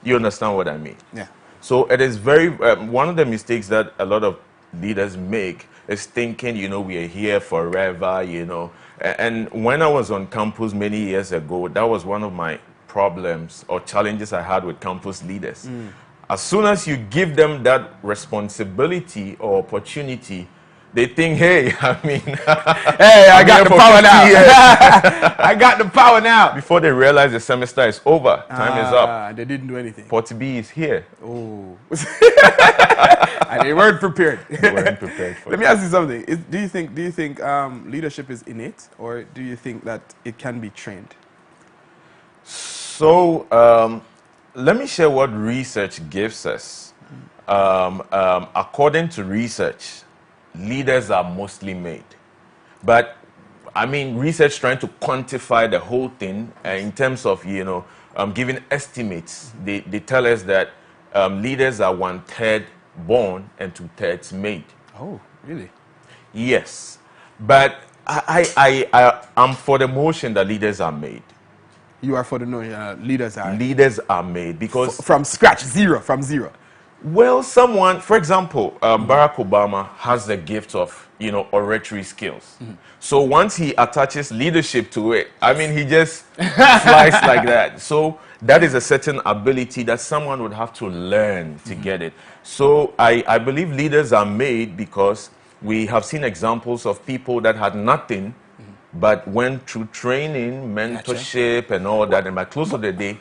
You understand what I mean? Yeah. So it is very one of the mistakes that a lot of leaders make is thinking, you know, we are here forever, you know. And when I was on campus many years ago, that was one of my problems or challenges I had with campus leaders. As soon as you give them that responsibility or opportunity, they think, hey, I mean, hey, I got the power now. I got the power now. Before they realize the semester is over, time is up. They didn't do anything. Port B is here. Oh. And they weren't prepared. They weren't prepared for Let me ask you something. Do you think leadership is innate, or do you think that it can be trained? So let me share what research gives us. According to research, leaders are mostly made. But, I mean, research trying to quantify the whole thing in terms of, you know, giving estimates. They tell us that leaders are 1/3 born and 2/3 made. Oh, really? Yes. But I'm for the motion that leaders are made. You are for the no, leaders are Leaders are made because... from scratch, from zero. Well, someone, for example, Barack Obama has the gift of, oratory skills. So once he attaches leadership to it, I mean, he just flies like that. So that is a certain ability that someone would have to learn to get it. So I believe leaders are made because we have seen examples of people that had nothing, but went through training, mentorship, and all that. And by close of the day,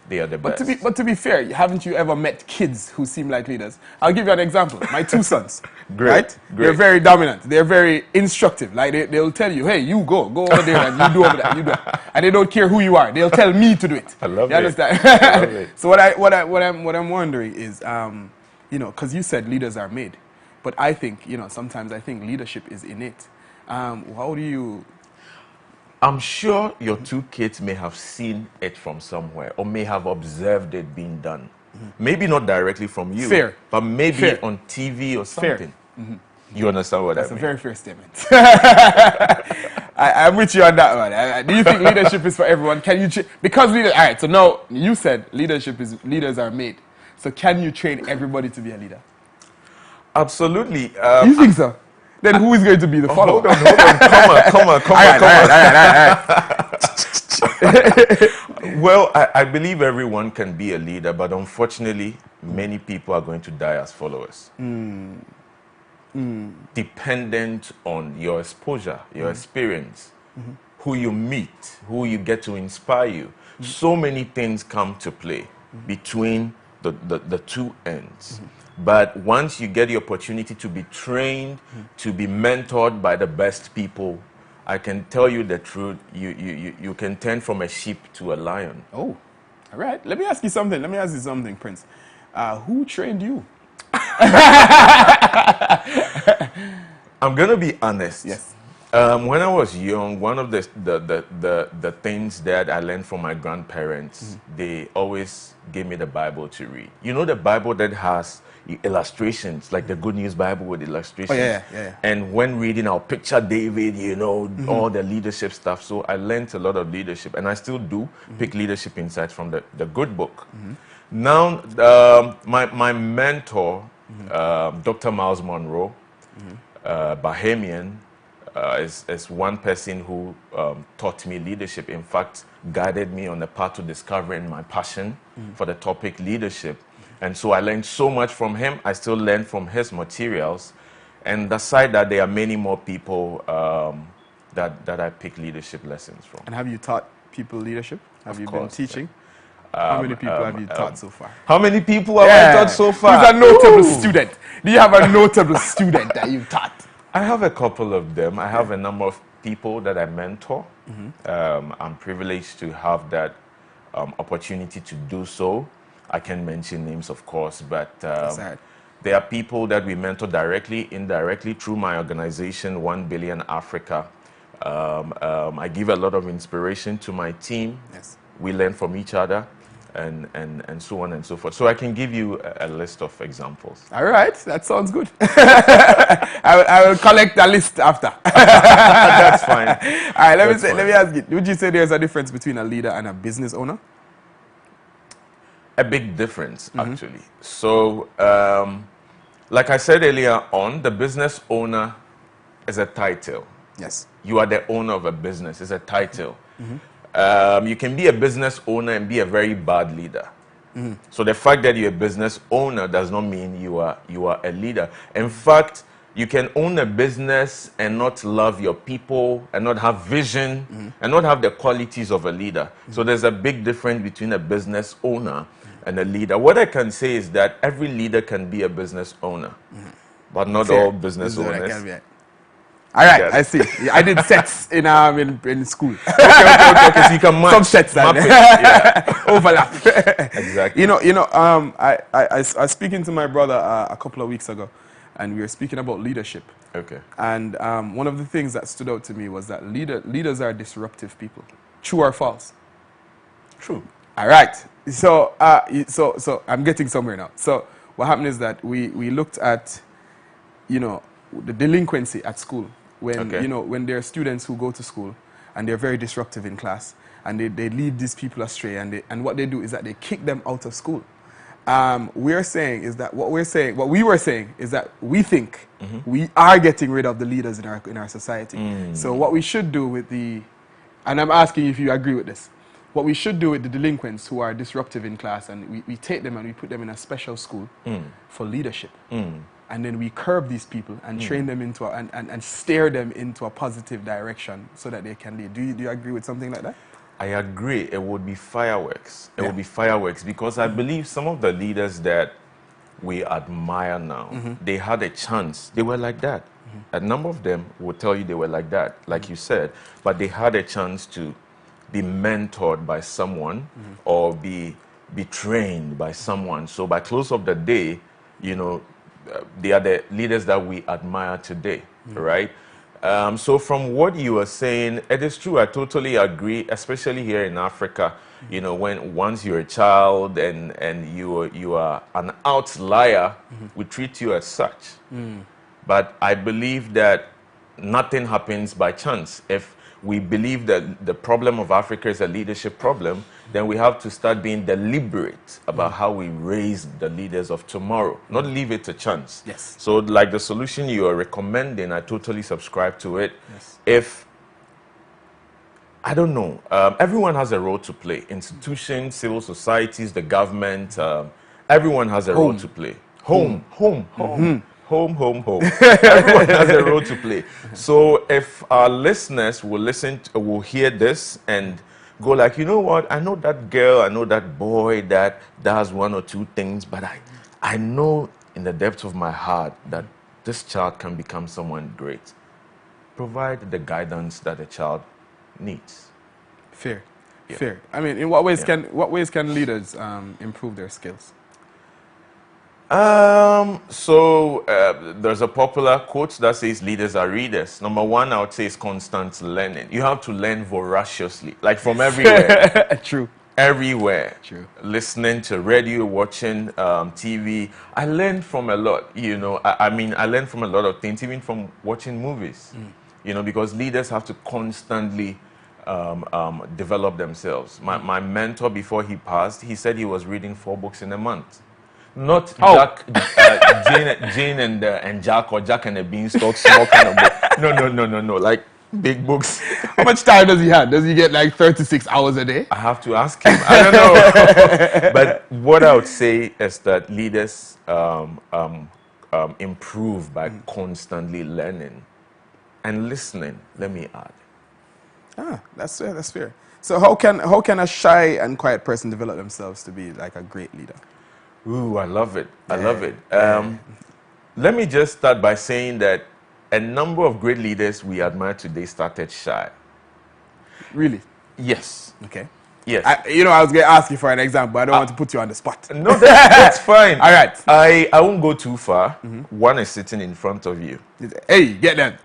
they are the best. But to be fair, haven't you ever met kids who seem like leaders? I'll give you an example. My two sons, Great, right? great. They're very dominant. They're very instructive. Like they'll tell you, hey, you go over there and you do over that, you do that. And they don't care who you are. They'll tell me to do it. I love you it. understand? I love it. So what I'm wondering is, because you said leaders are made, but I think, sometimes I think leadership is innate. How do you? I'm sure your two kids may have seen it from somewhere or may have observed it being done. Maybe not directly from you, Fair. but maybe Fair. on TV or Fair. something. You understand what That's I a mean? very fair statement. I'm with you on that one. Do you think leadership is for everyone? Can you because leaders? All right. So now you said leaders are made. So can you train everybody to be a leader? Absolutely. You think so? Then who is going to be the follower? Hold on. Come on. Well, I believe everyone can be a leader, but unfortunately, many people are going to die as followers. Dependent on your exposure, your experience, who you meet, who you get to inspire you. So many things come to play between the two ends. But once you get the opportunity to be trained, to be mentored by the best people, I can tell you the truth, you can turn from a sheep to a lion. Oh, all right. Let me ask you something, Prince. Who trained you? I'm going to be honest. Yes. When I was young, one of the things that I learned from my grandparents, they always gave me the Bible to read. You know, the Bible that has illustrations, like the Good News Bible with illustrations. Oh, yeah. And when reading, I'll picture David, all the leadership stuff. So I learned a lot of leadership, and I still do pick leadership insights from the good book. Now, my mentor, Dr. Miles Monroe, Bahamian, is one person who taught me leadership. In fact, guided me on the path to discovering my passion for the topic leadership. And so I learned so much from him. I still learn from his materials. And aside that, there are many more people that I pick leadership lessons from. And have you taught people leadership? Have you been course, teaching? How many people have you taught so far? How many people have I taught so far? Who's a notable student? Do you have a notable student that you've taught? I have a couple of them. I have a number of people that I mentor. I'm privileged to have that opportunity to do so. I can mention names, of course, but there are people that we mentor directly, indirectly through my organization, 1 Billion Africa. I give a lot of inspiration to my team. Yes. We learn from each other. And so on and so forth. So I can give you a list of examples. All right, that sounds good. I will collect the list after. That's fine. All right, let me ask you. Would you say there's a difference between a leader and a business owner? A big difference, actually. So, like I said earlier on, the business owner is a title. Yes. You are the owner of a business. It's a title. You can be a business owner and be a very bad leader. So the fact that you're a business owner does not mean you are a leader. In fact, you can own a business and not love your people and not have vision and not have the qualities of a leader. So there's a big difference between a business owner and a leader. What I can say is that every leader can be a business owner, but not all business owners. All right, Yes. I see. I did sets in school. Okay, so you can match. Some sets map it. Yeah. overlap. Exactly. I was speaking to my brother a couple of weeks ago, and we were speaking about leadership. Okay. And one of the things that stood out to me was that leaders are disruptive people. True or false? True. All right. So I'm getting somewhere now. So what happened is that we looked at, the delinquency at school when when there are students who go to school and they're very disruptive in class and they lead these people astray and what they do is that they kick them out of school. we're saying is that what we were saying is that we think we are getting rid of the leaders in our society. So what we should do with and I'm asking if you agree with this, what we should do with the delinquents who are disruptive in class, and we take them and we put them in a special school for leadership. And then we curb these people and train them into and steer them into a positive direction so that they can lead. Do you agree with something like that? I agree. It would be fireworks. It would be fireworks because I believe some of the leaders that we admire now, they had a chance. They were like that. A number of them will tell you they were like that, like you said, but they had a chance to be mentored by someone or be trained by someone. So by close of the day, you know, they are the leaders that we admire today, right? So from what you were saying, it is true. I totally agree, especially here in Africa. You know, once you're a child and you are an outlier, we treat you as such. But I believe that nothing happens by chance. If we believe that the problem of Africa is a leadership problem, then we have to start being deliberate about how we raise the leaders of tomorrow, not leave it to chance. Yes. So like the solution you are recommending, I totally subscribe to it. Yes. If, I don't know, everyone has a role to play. Institutions, civil societies, the government, everyone has a role to play. Home. Everyone has a role to play. So if our listeners will hear this and go like, you know what, I know that girl, I know that boy that does one or two things, but I know in the depths of my heart that this child can become someone great. Provide the guidance that a child needs. Fair. I mean, in what ways can leaders improve their skills? There's a popular quote that says leaders are readers. Number one, I would say is constant learning. You have to learn voraciously, like from everywhere. True. Everywhere. True. Listening to radio, watching TV. I learned from a lot, you know. I mean, I learned from a lot of things, even from watching movies, you know, because leaders have to constantly develop themselves. My mentor, before he passed, he said he was reading 4 books in a month. Not Jane and Jack, or Jack and the Beanstalk, small kind of book. No. Like big books. How much time does he have? Does he get like 36 hours a day? I have to ask him. I don't know. But what I would say is that leaders improve by constantly learning and listening. Let me add. That's fair. That's fair. So how can a shy and quiet person develop themselves to be like a great leader? Ooh, I love it. I love it. Let me just start by saying that a number of great leaders we admire today started shy. Really? Yes. Okay. Yes. I was going to ask you for an example, but I don't want to put you on the spot. No, that's fine. All right. I won't go too far. One is sitting in front of you. Hey, get them.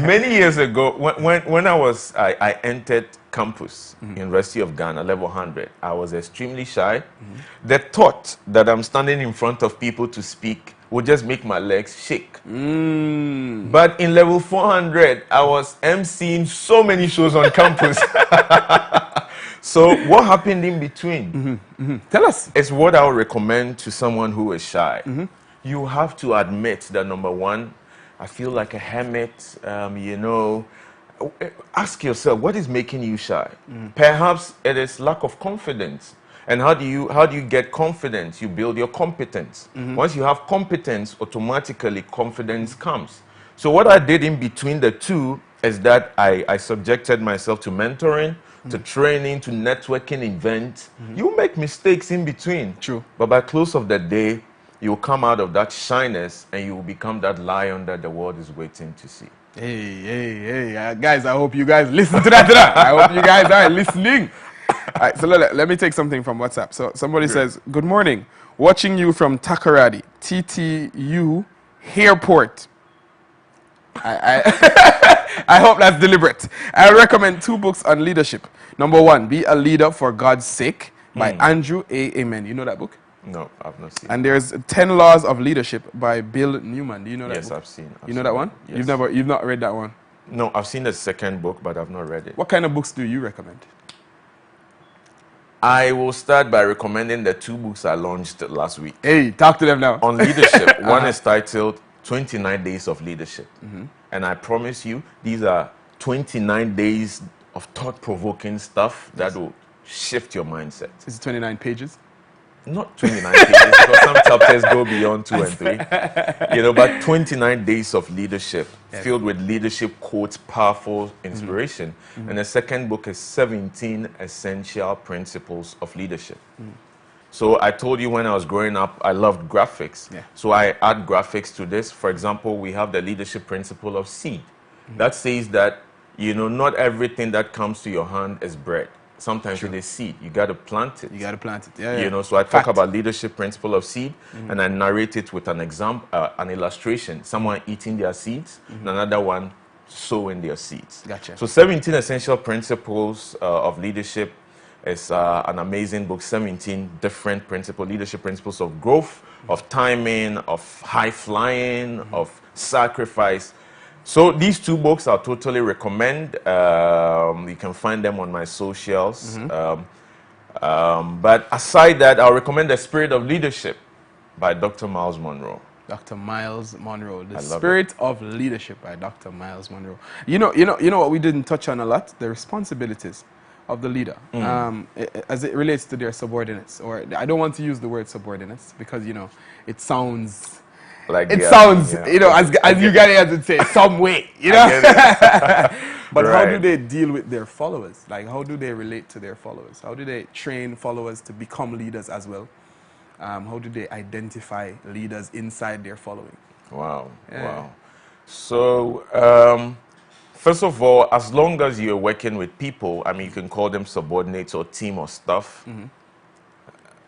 Many years ago, when I entered campus, University of Ghana, level 100, I was extremely shy. The thought that I'm standing in front of people to speak would just make my legs shake. But in level 400, I was emceeing so many shows on campus. So what happened in between? Tell us. It's what I would recommend to someone who is shy. You have to admit that, number one, I feel like a hermit, you know. Ask yourself, what is making you shy? Perhaps it is lack of confidence. And how do you get confidence? You build your competence. Once you have competence, automatically confidence comes. So what I did in between the two is that I subjected myself to mentoring, to training, to networking events. You make mistakes in between. True. But by close of the day, you'll come out of that shyness and you will become that lion that the world is waiting to see. Hey, guys, I hope you guys listen to that. I hope you guys are listening. All right, so let me take something from WhatsApp. So somebody says, good morning. Watching you from Takoradi, TTU Airport. I hope that's deliberate. I recommend 2 books on leadership. Number 1, Be a Leader for God's Sake by Andrew A. Amen. You know that book? No, I've not seen. And there's 10 Laws of Leadership by Bill Newman. Do you know that book? Yes, I've seen. You know that one? Yes. You've not read that one? No, I've seen the second book, but I've not read it. What kind of books do you recommend? I will start by recommending the 2 books I launched last week Hey, talk to them now. on leadership. One is titled 29 Days of Leadership. And I promise you, these are 29 days of thought-provoking stuff that will shift your mindset. Is it 29 pages? Not 29 pages, because some chapters go beyond 2 and 3. You know, but 29 days of leadership, filled with leadership quotes, powerful inspiration. And the second book is 17 Essential Principles of Leadership. So I told you when I was growing up, I loved graphics. So I add graphics to this. For example, we have the leadership principle of seed. That says that, you know, not everything that comes to your hand is bread. Sometimes with a seed, you got to plant it. You got to plant it. Yeah, You know, so I talk about leadership principle of seed, and I narrate it with an example, an illustration. Someone eating their seeds, and another one sowing their seeds. Gotcha. So 17 Essential Principles of Leadership is an amazing book. 17 different leadership principles of growth, of timing, of high flying, of sacrifice. So these 2 books I'll totally recommend. You can find them on my socials. But aside that, I'll recommend The Spirit of Leadership by Dr. Miles Monroe. Dr. Miles Monroe, The Spirit of Leadership by Dr. Miles Monroe. You know what we didn't touch on a lot? The responsibilities of the leader as it relates to their subordinates. Or I don't want to use the word subordinates because, you know, it sounds... Like it sounds, you know, as you guys would say, some way, you know. But how do they deal with their followers? Like, how do they relate to their followers? How do they train followers to become leaders as well? How do they identify leaders inside their following? Wow, wow. So, first of all, as long as you're working with people, I mean, you can call them subordinates or team or stuff.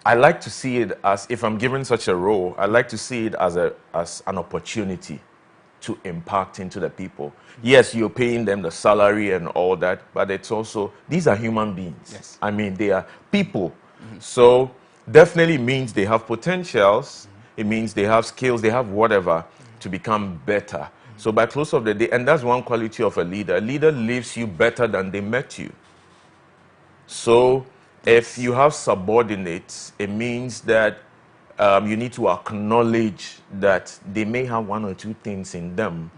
I like to see it as, if I'm given such a role, I like to see it as an opportunity to impact into the people. Yes, you're paying them the salary and all that, but it's also, these are human beings. Yes. I mean, they are people. So definitely means they have potentials. It means they have skills, they have whatever to become better. So by close of the day, and that's one quality of a leader. A leader leaves you better than they met you. So if you have subordinates, it means that you need to acknowledge that they may have 1 or 2 things in them,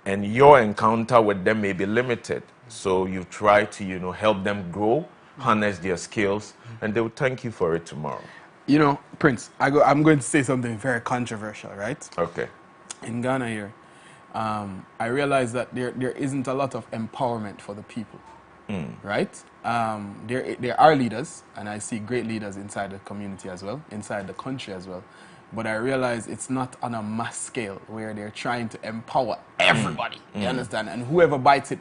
and your encounter with them may be limited. So you try to, you know, help them grow, harness their skills, and they will thank you for it tomorrow. You know, Prince, I'm going to say something very controversial, right? Okay. In Ghana here, I realize that there isn't a lot of empowerment for the people, right? There are leaders, and I see great leaders inside the community as well, inside the country as well. But I realize it's not on a mass scale where they're trying to empower everybody, you understand? And whoever bites it,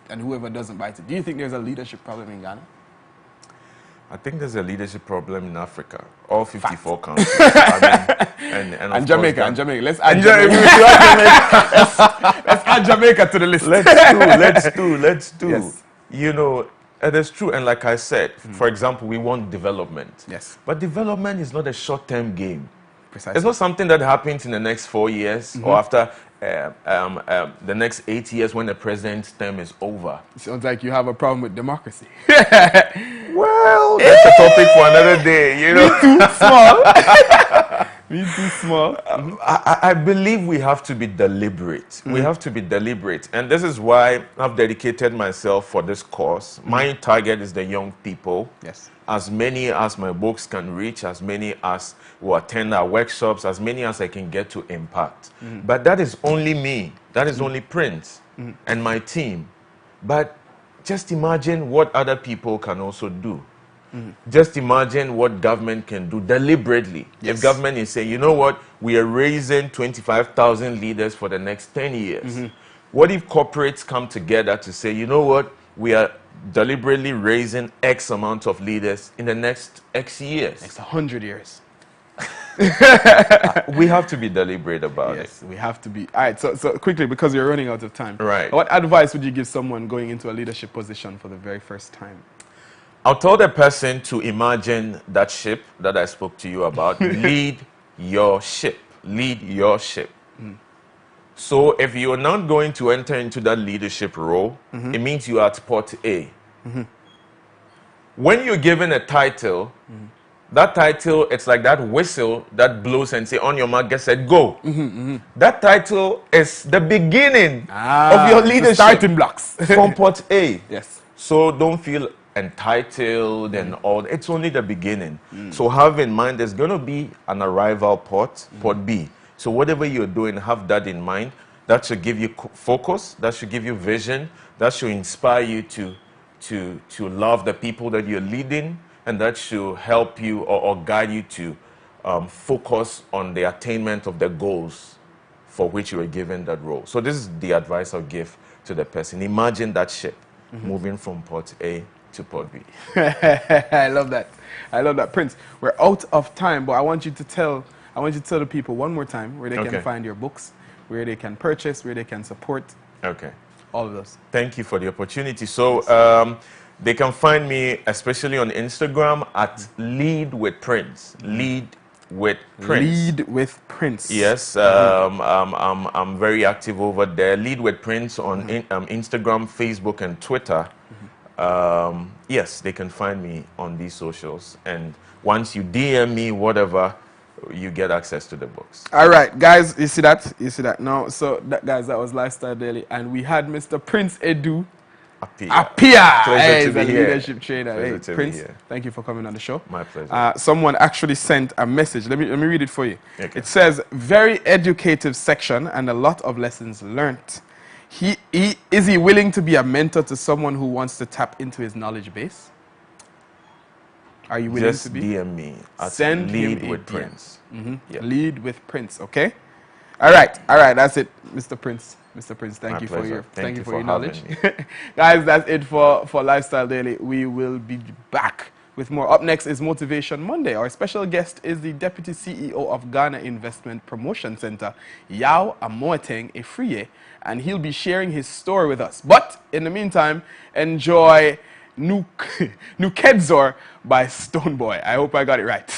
and whoever doesn't bite it. Do you think there's a leadership problem in Ghana? I think there's a leadership problem in Africa, all 54 countries. I mean, and Jamaica, Let's add Jamaica. Let's add Jamaica to the list. Let's do. Yes. You know, it is true. And like I said, for example, we want development. Yes. But development is not a short-term game. Precisely. It's not something that happens in the next 4 years or after the next 8 years when the president's term is over. It sounds like you have a problem with democracy. Well, that's a topic for another day, you know. Too small. Me too small. I believe we have to be deliberate. We have to be deliberate. And this is why I've dedicated myself for this course. My target is the young people. Yes. As many as my books can reach, as many as will attend our workshops, as many as I can get to impact. But that is only me. That is only Prince and my team. But just imagine what other people can also do. Just imagine what government can do deliberately. Yes. If government is saying, you know what, we are raising 25,000 leaders for the next 10 years. What if corporates come together to say, you know what, we are deliberately raising X amount of leaders in the next X years? Next 100 years. We have to be deliberate about it. Yes, we have to be. All right, so quickly, because we're running out of time. Right. What advice would you give someone going into a leadership position for the very first time? I'll tell the person to imagine that ship that I spoke to you about. Lead your ship. Lead your ship. So if you're not going to enter into that leadership role, it means you are at port A. when you're given a title, that title, it's like that whistle that blows and say, on your mark, get set, go. That title is the beginning of your leadership. Starting blocks. From port A. Yes. So don't feel entitled and all. It's only the beginning. So have in mind there's going to be an arrival port, port B. So whatever you're doing, have that in mind. That should give you focus. That should give you vision. That should inspire you to love the people that you're leading. And that should help you or guide you to focus on the attainment of the goals for which you were given that role. So this is the advice I'll give to the person. Imagine that ship moving from port A to port B. I love that. I love that. Prince, we're out of time, but I want you to tell the people one more time where they can find your books, where they can purchase, where they can support. Okay. All of those. Thank you for the opportunity. So they can find me, especially on Instagram, at Lead with Prince. Lead with Prince. Lead with Prince. Yes, I'm very active over there. Lead with Prince on Instagram, Facebook, and Twitter. Yes, they can find me on these socials. And once you DM me, whatever, you get access to the books. All right, guys, you see that? You see that? Now, so guys, that was Lifestyle Daily, and we had Mr. Prince Edu Apia. Hey, he's a leadership trainer. Hey, Prince, thank you for coming on the show. My pleasure. Someone actually sent a message. Let me read it for you. Okay. It says, very educative section and a lot of lessons learnt. Is he willing to be a mentor to someone who wants to tap into his knowledge base? Are you willing to be? Just DM me. Send Lead with Prince. Yeah. Lead with Prince, okay? All right, that's it, Mr. Prince. Mr. Prince, thank you for your knowledge. Guys, that's it for Lifestyle Daily. We will be back with more. Up next is Motivation Monday. Our special guest is the Deputy CEO of Ghana Investment Promotion Center, Yao Amoateng Efriye, and he'll be sharing his story with us. But in the meantime, enjoy Nukedzor by Stoneboy. I hope I got it right.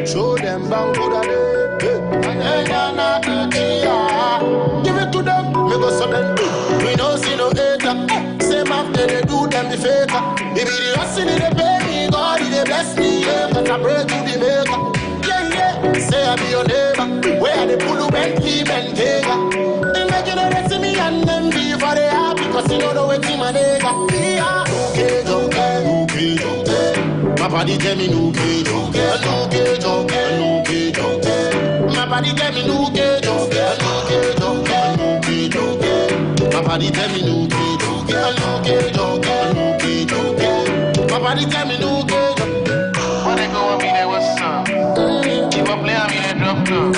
Show them bang good at it. Give it to them, make us so them do. We no see no hater. Same after they do them the faker. They be the hustle in the baby, God they bless me. Yeah, but I pray to the maker. Yeah, say I be your neighbor. Where they pull up and keep and take her. They make you the rest of me and them be for the happy. Because you know the way to my nigga. Yeah, okay, okay, okay. My body tell me no okay, okay, okay, okay. My body tell me no okay, okay, okay, okay. My body tell me no okay, okay, okay, okay. My body tell me no okay. When they go on me, they what's up? If I play on me, they drop down.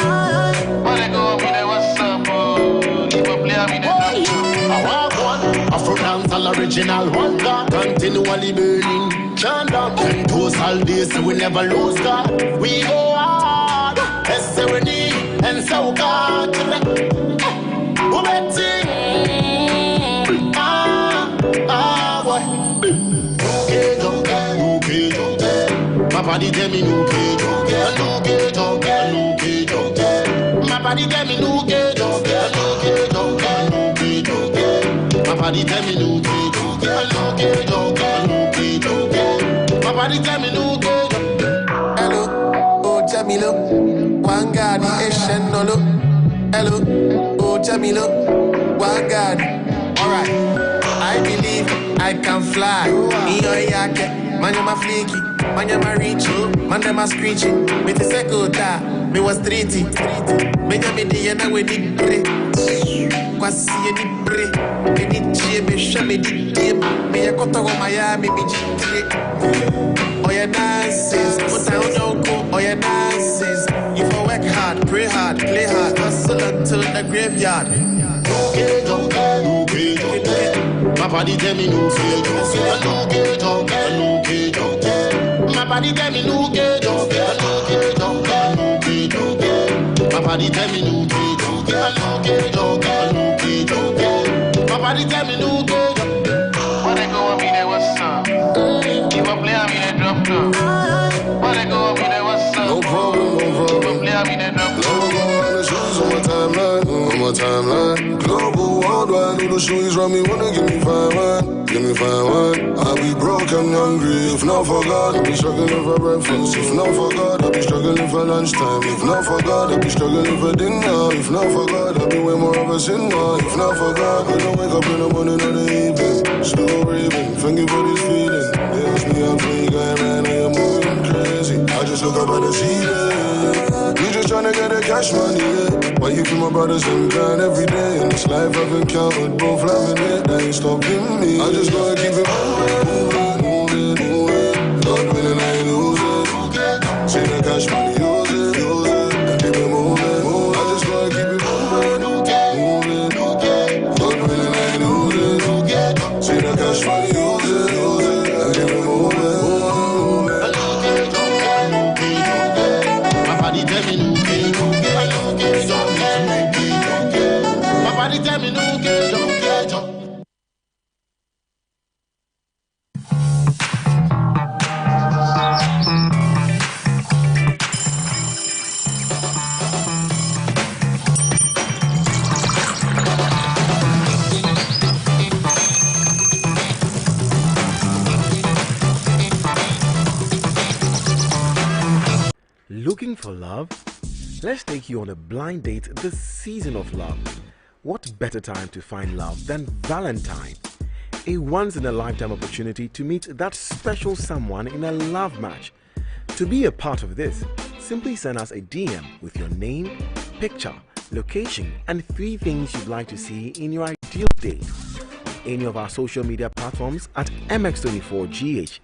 When they go on me, they what's up? If I play on me, they drop down. I want one Afro-Dancehall original one that continually burning. Down 10 toes all day, so we never lose God. We go hard, yes, we need, and so God. Who bet boy. Okay, okay. My body tell me okay, okay, okay, okay. My body tell me okay, okay, okay, okay. My body tell me okay, okay, okay. My body tell me no good. Hello, oh Jamilo. One God, Asian no look. Hello, oh Jamilo. One God. Alright, I believe I can fly. Iyo yake, manyama fleeky, manyama reach, manyama screeching. Me te sekota, me was treaty. Me nyami di yena we di bre. Kwasi ye di bre. Me di chie, me sha me di dim. Me ya kota go Miami, me di oh yeah, nonsense. What I don't know, oh yeah, nonsense. You for work hard, pray hard, play hard, hustle until the graveyard. Okay, okay, okay. My body tell me no feel, okay, okay, okay. My body tell me no okay, okay, okay, okay. My body tell me no okay, okay, okay. My body tell me no okay. When they go on me, they what's up? If I play on me, they drop down. When they go on me, timeline. Global, worldwide, all the shoes around me wanna give me fine wine. Give me fine wine. I'll be broke and hungry. If not for God, I'll be struggling for breakfast. If not for God, I'll be struggling for lunchtime. If not for God, I'll be struggling for dinner. If not for God, I'll be way more of a sinner. If not for God, I don't wake up in the morning or the evening. Still raving, thank you for this feeling. Yes, me, I'm free guy, man, I am moving crazy. I just look up at the ceiling. We just tryna get the cash money, yeah. Why you feel my brothers and grind every day? In this life I've encountered both loving it, that ain't stopping me. I just gotta keep it moving. God willing, I ain't losing. See the cash money, use it, and keep it moving. I just gotta keep it moving. God willing, I ain't losing. See the cash money, use it, and keep it moving. My body tell me no okay, my body tell me no okay. Looking for love? Let's take you on a blind date this season of love. What better time to find love than Valentine? A once-in-a-lifetime opportunity to meet that special someone in a love match. To be a part of this, simply send us a DM with your name, picture, location, and 3 things you'd like to see in your ideal date on any of our social media platforms at MX24GH.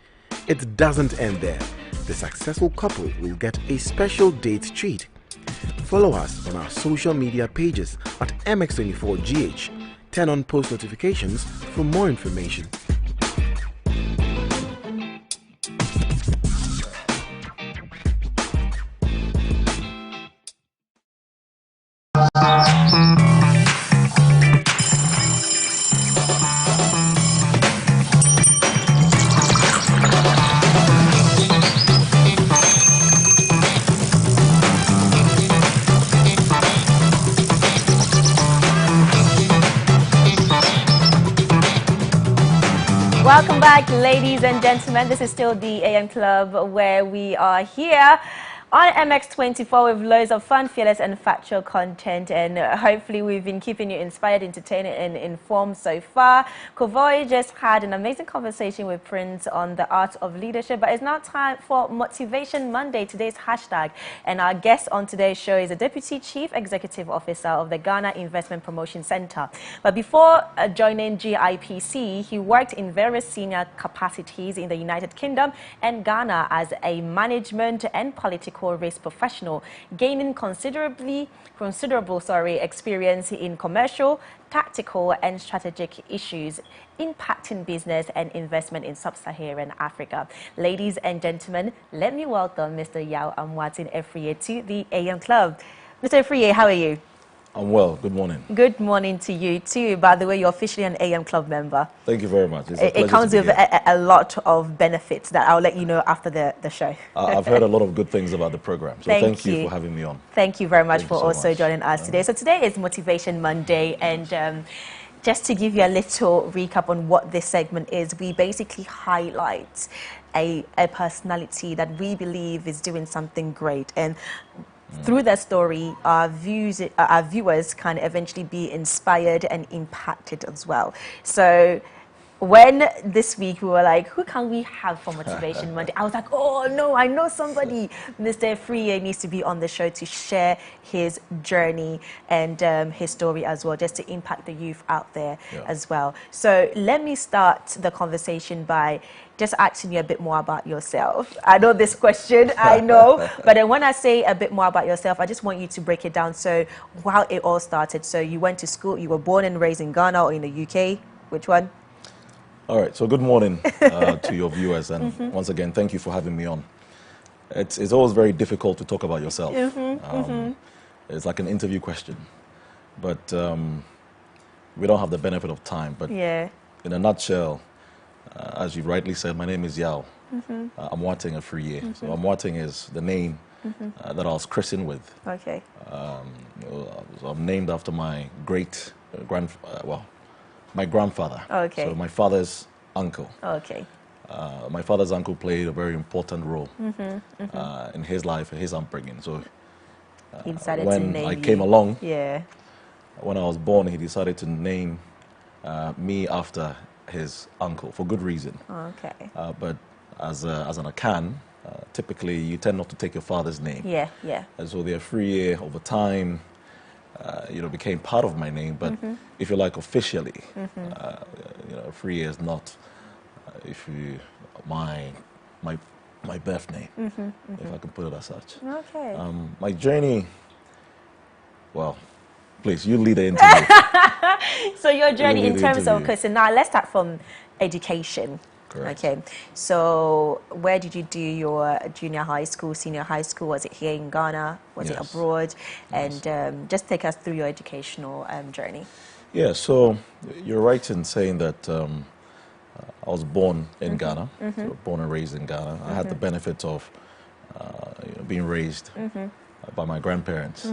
It doesn't end there. The successful couple will get a special date treat. Follow us on our social media pages at MX24GH. Turn on post notifications for more information. Welcome back, ladies and gentlemen. This is still the AM Club, where we are here on MX24 with loads of fun, fearless and factual content, and hopefully we've been keeping you inspired, entertained and informed so far. Kevoy just had an amazing conversation with Prince on the art of leadership, but it's now time for Motivation Monday, today's hashtag, and our guest on today's show is the Deputy Chief Executive Officer of the Ghana Investment Promotion Center. But before joining GIPC, he worked in various senior capacities in the United Kingdom and Ghana as a management and political risk professional, gaining considerable experience in commercial, tactical and strategic issues impacting business and investment in sub-Saharan Africa. Ladies and gentlemen, let me welcome Mr. Yao Amwatin Efriye to the AM Club. Mr. Efriye, how are you? I'm well. Good morning. Good morning to you too. By the way, you're officially an AM Club member. Thank you very much. It's a It pleasure comes to be with here. a lot of benefits that I'll let you know after the show. I've heard a lot of good things about the program, so thank you for having me on. Thank you very much Thank for you so also much. joining us today. So today is Motivation Monday, and just to give you a little recap on what this segment is, we basically highlight a personality that we believe is doing something great, and through that story, our viewers can eventually be inspired and impacted as well. So when this week we were like, who can we have for Motivation Monday? I was like, oh no, I know somebody. Mr. Efriye needs to be on the show to share his journey and his story as well, just to impact the youth out there as well. So let me start the conversation by just asking you a bit more about yourself. I know this question, I know, but then when I say a bit more about yourself, I just want you to break it down. So how it all started. So you went to school, you were born and raised in Ghana or in the UK? Which one? All right, so good morning to your viewers, and once again, thank you for having me on. It's always very difficult to talk about yourself. It's like an interview question, but we don't have the benefit of time. But in a nutshell, as you rightly said, my name is Yao. Amwatin Efriye. So Amwatin is the name that I was christened with. Okay. I'm named after my my grandfather. Okay. So my father's uncle. Okay. My father's uncle played a very important role in his life and his upbringing. So He decided to when name I you. came along, Yeah. when I was born, he decided to name me after his uncle for good reason. Okay. But as an Akan, typically you tend not to take your father's name. Yeah, yeah. And so the Afriye over time, became part of my name. But if you like, officially, Afriye is not, my birth name, if I can put it as such. Okay. My journey, well, please, you lead the interview. So your journey Really in the terms of, interview. so now let's start from education. Correct. Okay. So where did you do your junior high school, senior high school? Was it here in Ghana? Was it Yes. abroad? Yes. And just take us through your educational journey. Yeah, so you're right in saying that I was born in Ghana, so born and raised in Ghana. I had the benefit of being raised by my grandparents.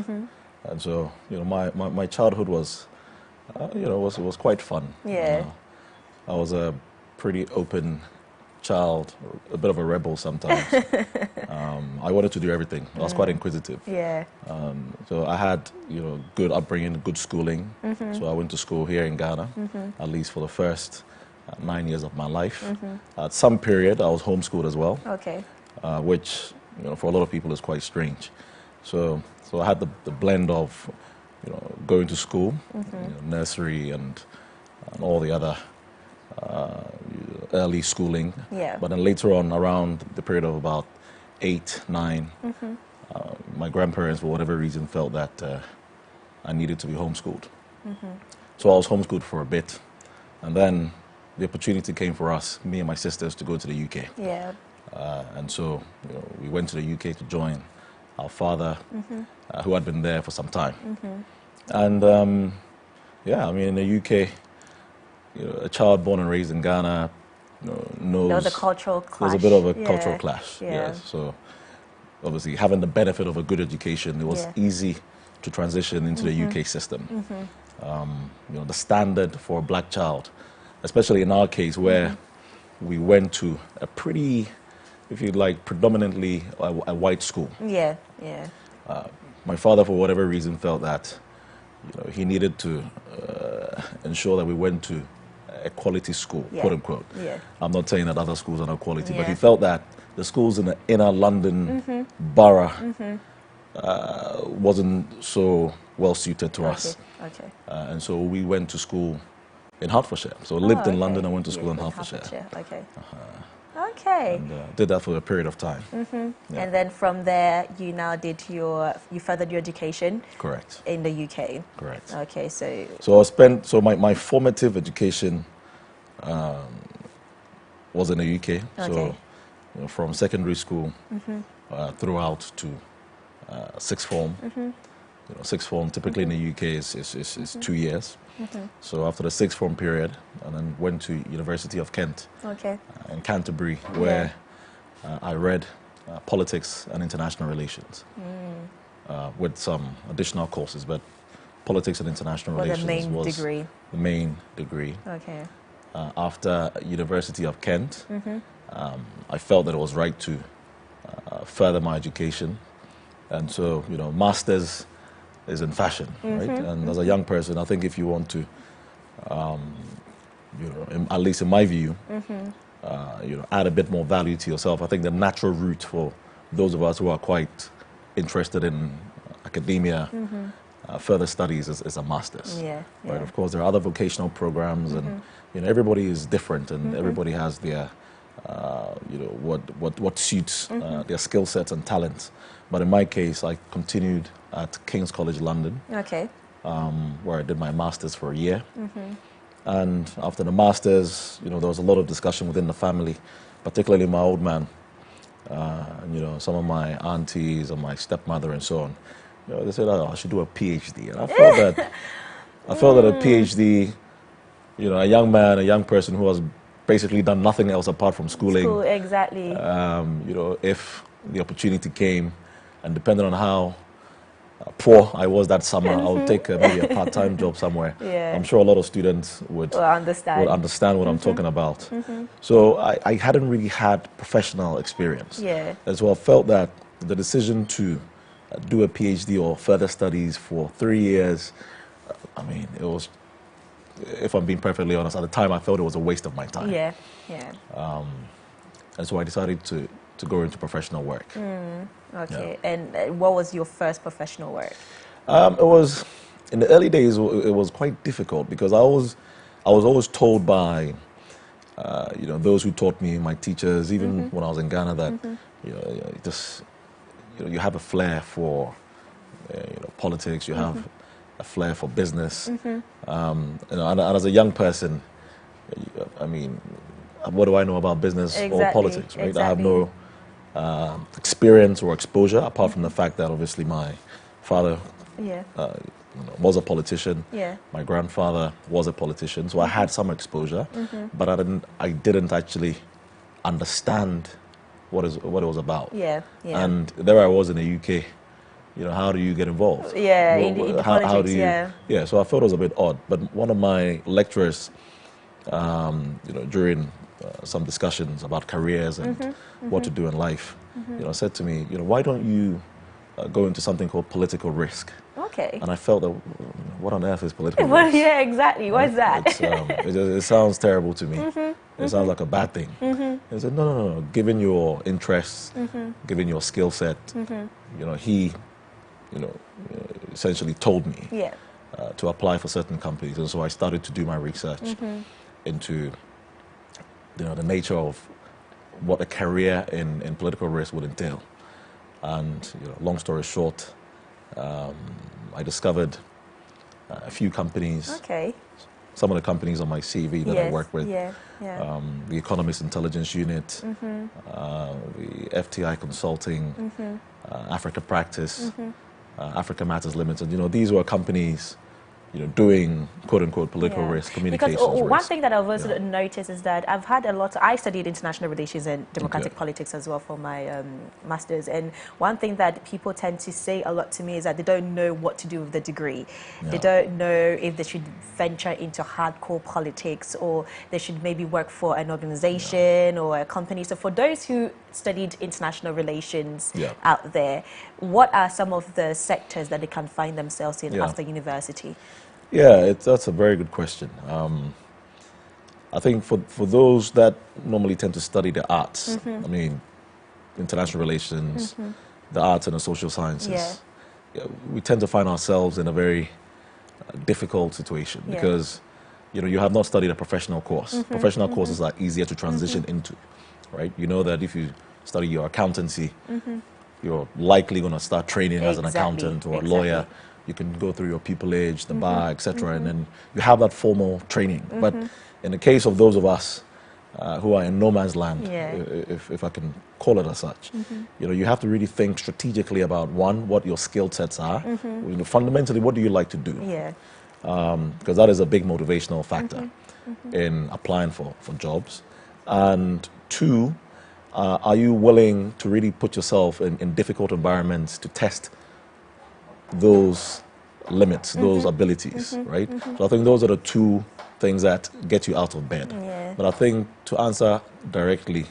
And so, my childhood was, was quite fun. Yeah. I was a pretty open child, a bit of a rebel sometimes. I wanted to do everything. I was quite inquisitive. Yeah. So I had, good upbringing, good schooling. So I went to school here in Ghana, at least for the first 9 years of my life. At some period, I was homeschooled as well, Okay. which, for a lot of people is quite strange. So I had the blend of, going to school, nursery and all the other early schooling. Yeah. But then later on, around the period of about 8, 9, my grandparents, for whatever reason, felt that I needed to be homeschooled. So I was homeschooled for a bit. And then the opportunity came for us, me and my sisters, to go to the UK. Yeah. And so we went to the UK to join our father, who had been there for some time. And in the UK, a child born and raised in Ghana knows There was a cultural clash. there's a bit of a Yeah. cultural clash. Yeah. Yes. So obviously, having the benefit of a good education, it was Yeah. easy to transition into the UK system. The standard for a black child, especially in our case, where we went to a pretty, if you like, predominantly a white school. Yeah. Yeah. My father, for whatever reason, felt that he needed to ensure that we went to a quality school, Yeah. quote unquote. Yeah. I'm not saying that other schools are not quality, but Yeah. he felt that the schools in the inner London borough wasn't so well suited to us. Okay. And so we went to school in Hertfordshire. So I lived in London and went to school in Hertfordshire. Okay. Okay. And did that for a period of time. Yeah. And then from there, you now you furthered your education Correct. in the UK. Correct. Okay, So my formative education was in the UK. Okay. So from secondary school throughout to sixth form. Sixth form typically in the UK is 2 years. So after the sixth form period, and then went to University of Kent okay. in Canterbury, where I read politics and international relations with some additional courses, but politics and international Was the relations main was degree. the main degree. Okay. After University of Kent, I felt that it was right to further my education, and so masters is in fashion, right? And as a young person, I think if you want to, at least in my view, add a bit more value to yourself, I think the natural route for those of us who are quite interested in academia, further studies is a master's. Yeah. Right. Of course, there are other vocational programs, and everybody is different, and everybody has their, what suits their skill sets and talents. But in my case, I continued at King's College London, Okay. where I did my master's for a year. And after the master's, there was a lot of discussion within the family, particularly my old man, some of my aunties and my stepmother and so on. They said, "Oh, I should do a PhD," and I felt that a PhD, a young man, a young person who has basically done nothing else apart from schooling. School, exactly. If the opportunity came, And depending on how poor I was that summer, I would take maybe a part-time job somewhere. Yeah. I'm sure a lot of students would understand what I'm talking about. So I hadn't really had professional experience. Yeah. And so I felt that the decision to do a PhD or further studies for 3 years, I mean, it was, if I'm being perfectly honest, at the time I felt it was a waste of my time. Yeah, yeah. And so I decided to go into professional work. Okay, and what was your first professional work? It was, in the early days, it was quite difficult because I was always told by, those who taught me, my teachers, even when I was in Ghana, that you have a flair for politics, you have a flair for business, and as a young person, I mean, what do I know about business or politics, right? Exactly. I have no experience or exposure apart from the fact that obviously my father was a politician. Yeah. My grandfather was a politician, so I had some exposure, but I didn't actually understand what it was about. Yeah, yeah. And there I was in the UK. How do you get involved? Yeah, in the how politics, do you, yeah. So I felt it was a bit odd. But one of my lecturers, during some discussions about careers and what to do in life, said to me, why don't you go into something called political risk? Okay. And I felt that, what on earth is political risk? Yeah, exactly. What is that? It sounds terrible to me. It sounds like a bad thing. I said, no. Given your interests, given your skill set, he, essentially told me to apply for certain companies. And so I started to do my research into, the nature of what a career in political risk would entail. And, long story short, I discovered a few companies. Okay. Some of the companies on my CV that I work with. Yeah. The Economist Intelligence Unit, the FTI Consulting, Africa Practice, Africa Matters Limited. These were companies, doing quote-unquote political risk, communications because one risk. thing that I've also noticed is that I've had I studied international relations and democratic politics as well for my master's, and one thing that people tend to say a lot to me is that they don't know what to do with the degree. They don't know if they should venture into hardcore politics or they should maybe work for an organization or a company. So for those who studied international relations out there, what are some of the sectors that they can find themselves in after university? Yeah, that's a very good question. I think for those that normally tend to study the arts, I mean, international relations, the arts and the social sciences, we tend to find ourselves in a very difficult situation because, you have not studied a professional course. Professional courses are easier to transition into, right? You know that if you study your accountancy, you're likely going to start training as an accountant or a lawyer. You can go through your pupillage, the bar, etc., and then you have that formal training. But in the case of those of us who are in no man's land, if I can call it as such, you have to really think strategically about, one, what your skill sets are. Fundamentally, what do you like to do? Because that is a big motivational factor in applying for jobs. And two, are you willing to really put yourself in difficult environments to test those limits, those abilities, right? So I think those are the two things that get you out of bed. But I think to answer directly,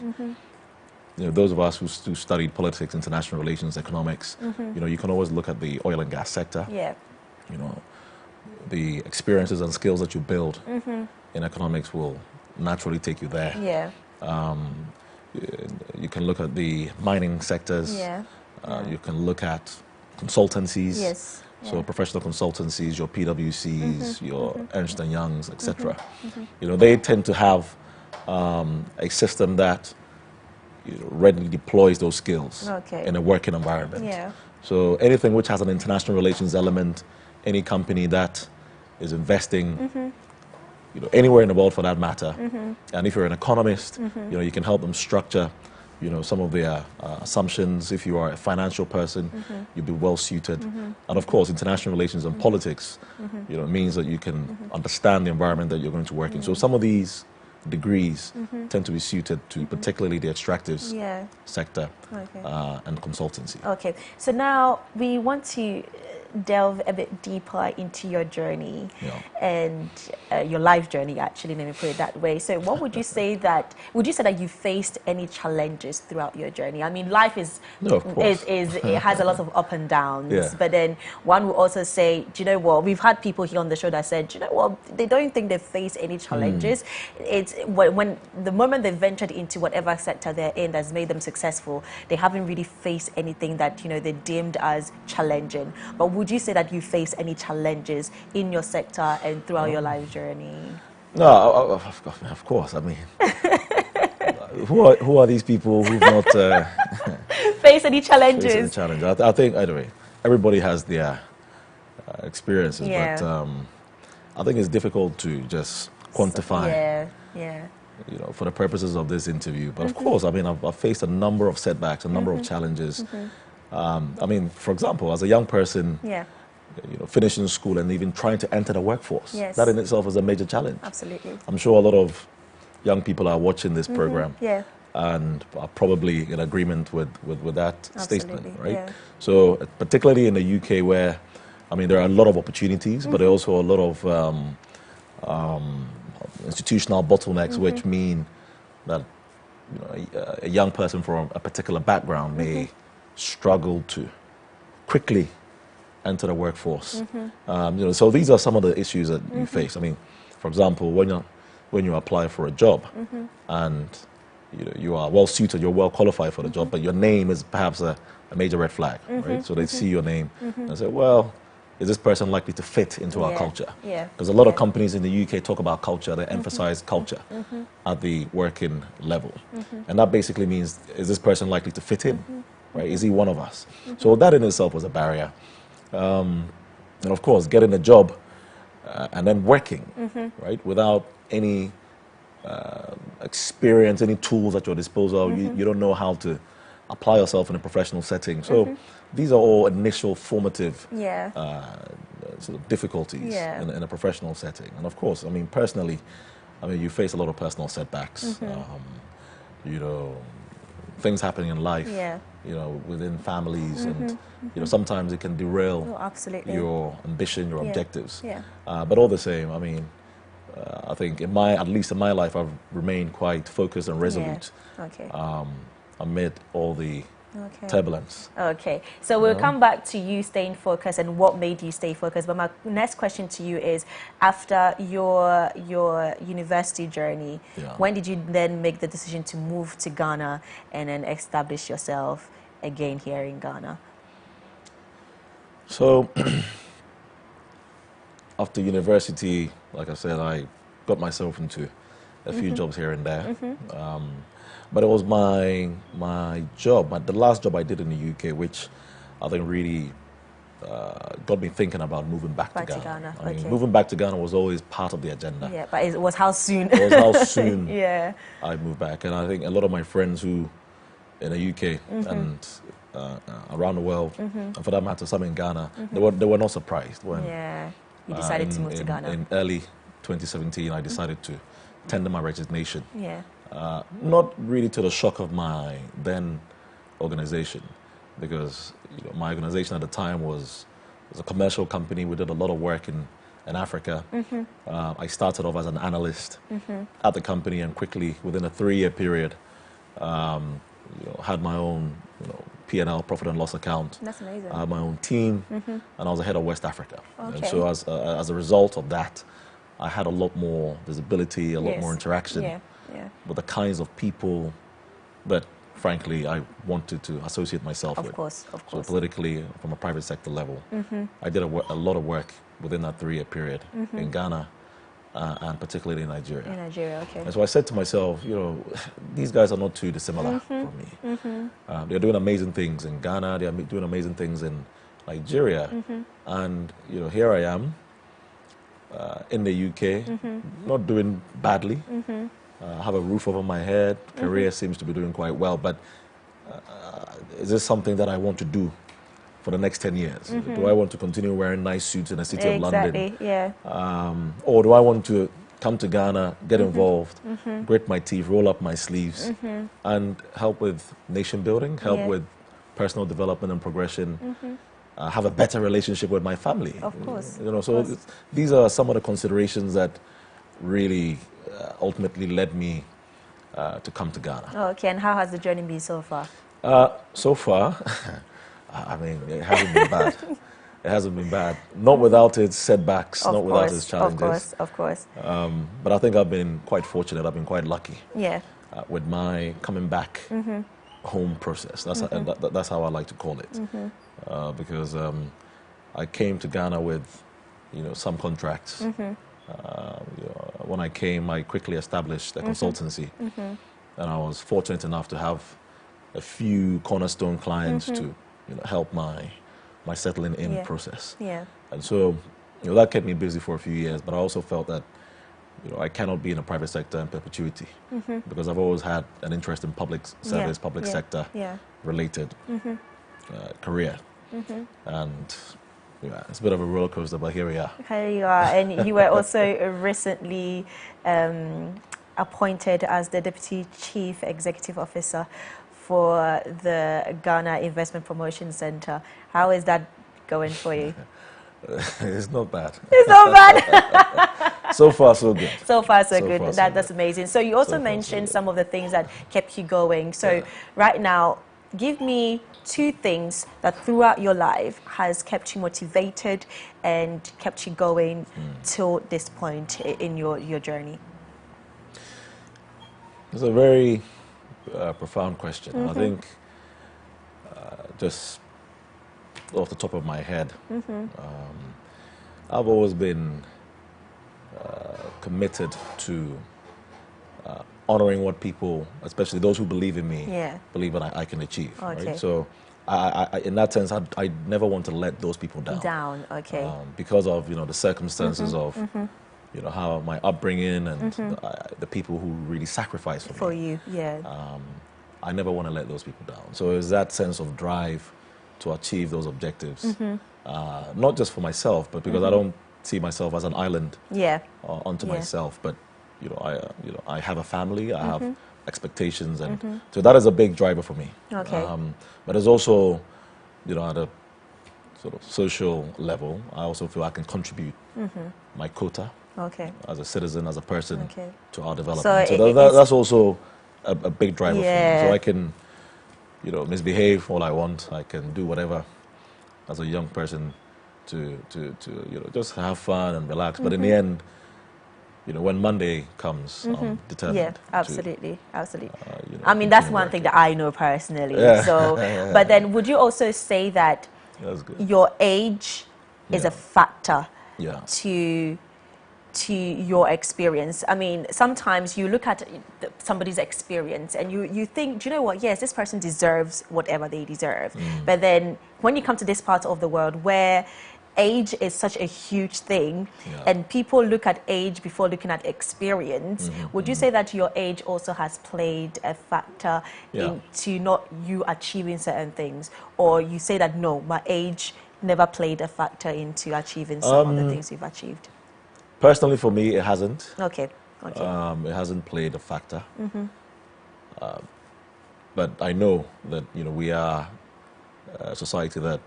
those of us who studied politics, international relations, economics, you can always look at the oil and gas sector. The experiences and skills that you build in economics will naturally take you there. You can look at the mining sectors. You can look at consultancies. So professional consultancies, your PwCs, your Ernst & Youngs, etc. They tend to have a system that readily deploys those skills in a working environment. So anything which has an international relations element, any company that is investing anywhere in the world for that matter, and if you're an economist, you can help them structure some of their assumptions. If you are a financial person, you'll be well suited. And of course, international relations and politics, means that you can understand the environment that you're going to work in. So some of these degrees tend to be suited to particularly the extractives Yeah. sector Okay. and consultancy. Okay, so now we want to delve a bit deeper into your journey and your life journey, actually, let me put it that way. So what would you say that you faced any challenges throughout your journey? I mean, life is, No, of course. it has a lot of up and downs, Yeah. but then one will also say, do you know what, we've had people here on the show that said, do you know what, they don't think they face any challenges. It's when the moment they ventured into whatever sector they're in that's made them successful, they haven't really faced anything that, you know, they deemed as challenging. But would you say that you face any challenges in your sector and throughout your life journey? No, of course. I mean, who are these people who've not Face any challenges? faced any challenge? I think, anyway, everybody has their experiences, Yeah. but I think it's difficult to just quantify. Yeah. You know, for the purposes of this interview. But of course, I mean, I've faced a number of setbacks, a number of challenges. I mean, for example, as a young person, Yeah. you know, finishing school and even trying to enter the workworkworkforce, Yes. that in itself is a major challenge. Absolutely. I'm sure a lot of young people are watching this program Yeah. and are probably in agreement with that statement, Absolutely, right? yeah. So, particularly in the UK, where, I mean, there are a lot of opportunities, but there are also a lot of institutional bottlenecks, which mean that, you know, a young person from a particular background may struggle to quickly enter the workforce. You know, so these are some of the issues that you face. I mean, for example, when you apply for a job and you are well suited, you're well qualified for the job, but your name is perhaps a major red flag, right? So they see your name and say, well, is this person likely to fit into our culture? Yeah. Because a lot of companies in the UK talk about culture, they emphasize culture at the working level. And that basically means, is this person likely to fit in? Right? Is he one of us? So that in itself was a barrier. And of course, getting a job and then working, right, without any experience, any tools at your disposal, you don't know how to apply yourself in a professional setting. So these are all initial formative sort of difficulties in a professional setting. And of course, I mean, personally, I mean, you face a lot of personal setbacks. You know, things happening in life, you know, within families, and you know, sometimes it can derail your ambition, your objectives. But all the same, I mean, I think at least in my life, I've remained quite focused and resolute amid all the turbulence. Okay, so we'll come back to you staying focused and what made you stay focused. But my next question to you is, after your university journey, when did you then make the decision to move to Ghana and then establish yourself again here in Ghana? So after university, like I said, I got myself into a few jobs here and there. But it was my job, the last job I did in the UK, which I think really got me thinking about moving back to Ghana. I mean, moving back to Ghana was always part of the agenda. Yeah, but it was how soon? It was how soon yeah. I moved back. And I think a lot of my friends who in the UK and around the world, and for that matter, some in Ghana, they were not surprised when you decided to move to Ghana. In early 2017, I decided to tender my resignation. Yeah. Not really to the shock of my then organization, because my organization at the time was a commercial company. We did a lot of work in Africa. I started off as an analyst at the company, and quickly, within a 3-year period, had my own P&L, profit and loss account. That's amazing. I had my own team, and I was the head of West Africa. Okay. And so as a result of that, I had a lot more visibility, a lot more interaction with the kinds of people that, frankly, I wanted to associate myself with. Of course. So politically, from a private sector level, I did a lot of work within that 3-year period in Ghana, and particularly in Nigeria. In Nigeria, okay. And so I said to myself, these guys are not too dissimilar from me. They're doing amazing things in Ghana. They're doing amazing things in Nigeria. And, here I am in the UK, not doing badly. Have a roof over my head. Career seems to be doing quite well. But is this something that I want to do for the next 10 years? Do I want to continue wearing nice suits in the city of London? Yeah. Or do I want to come to Ghana, get involved, grit my teeth, roll up my sleeves, and help with nation building, help with personal development and progression, have a better relationship with my family. Of course. You know, so these are some of the considerations that really ultimately led me to come to Ghana. Okay, and how has the journey been so far? So far, I mean, it hasn't been bad. It hasn't been bad. Not without its setbacks, not without its challenges. Of course. But I think I've been quite fortunate. I've been quite lucky. Yeah. With my coming back home process. That's how I like to call it. Because I came to Ghana with, some contracts. When I came, I quickly established a consultancy, and I was fortunate enough to have a few cornerstone clients to, help my settling in process. Yeah. And so, that kept me busy for a few years. But I also felt that, I cannot be in the private sector in perpetuity because I've always had an interest in public service, public sector related career, and. Yeah, it's a bit of a roller coaster, but here we are. Here you are, and you were also recently appointed as the Deputy Chief Executive Officer for the Ghana Investment Promotion Center. How is that going for you? It's not bad. It's not bad. So far, so good. So far, so good. Far, so That's amazing. So you also mentioned some of the things that kept you going. So right now, give me 2 things that throughout your life has kept you motivated and kept you going till this point in your journey. It's a very profound question. I think just off the top of my head, I've always been committed to honoring what people, especially those who believe in me, believe that I can achieve. Okay. Right? So, I, in that sense, I never want to let those people down. Okay. Because of the circumstances of how my upbringing and the people who really sacrifice for me. You, yeah. I never want to let those people down. So it's that sense of drive to achieve those objectives, not just for myself, but because I don't see myself as an island unto myself, but I have a family, I have expectations, and so that is a big driver for me. Okay. But there's also, at a sort of social level, I also feel I can contribute my quota as a citizen, as a person to our development. So that's also a big driver for me. So I can, misbehave all I want. I can do whatever as a young person to just have fun and relax. But in the end, when Monday comes, I'm determined. Yeah, absolutely. I mean, that's one thing that I know personally. So, but then would you also say that your age is a factor to your experience? I mean, sometimes you look at somebody's experience and you think, do you know what? Yes, this person deserves whatever they deserve. But then when you come to this part of the world where age is such a huge thing, and people look at age before looking at experience. Would you say that your age also has played a factor into not you achieving certain things? Or you say that, no, my age never played a factor into achieving some of the things you've achieved? Personally, for me, it hasn't. Okay. It hasn't played a factor. But I know that, we are a society that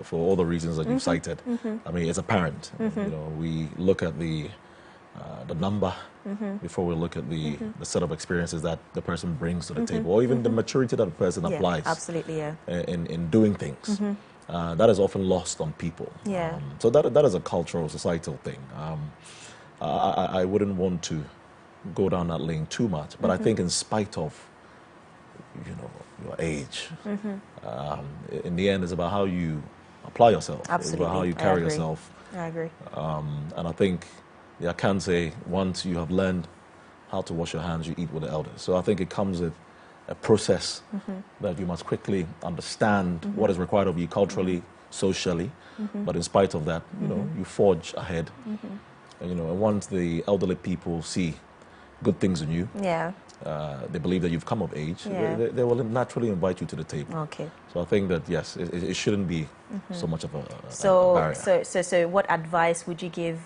for all the reasons that you've cited, I mean, it's apparent. We look at the number before we look at the set of experiences that the person brings to the table, or even the maturity that the person applies. Absolutely, in doing things. That is often lost on people. So that is a cultural, societal thing. I wouldn't want to go down that lane too much, but I think in spite of your age. In the end, it's about how you apply yourself. Absolutely. It's about how you carry yourself. I agree. And I think, I can say, once you have learned how to wash your hands, you eat with the elders. So I think it comes with a process that you must quickly understand what is required of you culturally, socially. But in spite of that, you forge ahead. And once the elderly people see good things in you, they believe that you've come of age, they will naturally invite you to the table. Okay. So I think that, yes, it shouldn't be so much of a barrier. So what advice would you give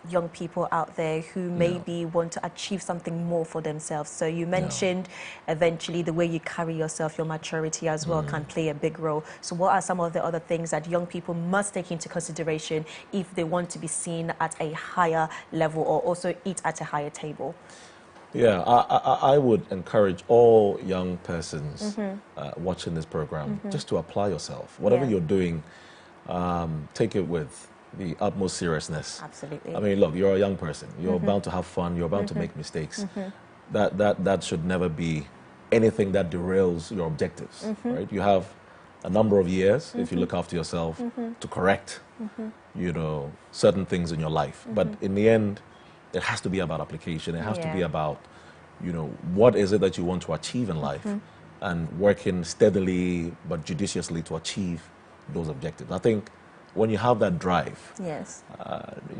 young people out there who maybe want to achieve something more for themselves? So you mentioned eventually the way you carry yourself, your maturity as well can play a big role. So what are some of the other things that young people must take into consideration if they want to be seen at a higher level or also eat at a higher table? Yeah, I would encourage all young persons watching this program just to apply yourself. Whatever you're doing, take it with the utmost seriousness. Absolutely. I mean, look, you're a young person. You're bound to have fun. You're bound to make mistakes. That should never be anything that derails your objectives, right? You have a number of years, if you look after yourself, to correct, you know, certain things in your life. But in the end, it has to be about application. It has to be about, you know, what is it that you want to achieve in life and working steadily but judiciously to achieve those objectives. I think when you have that drive,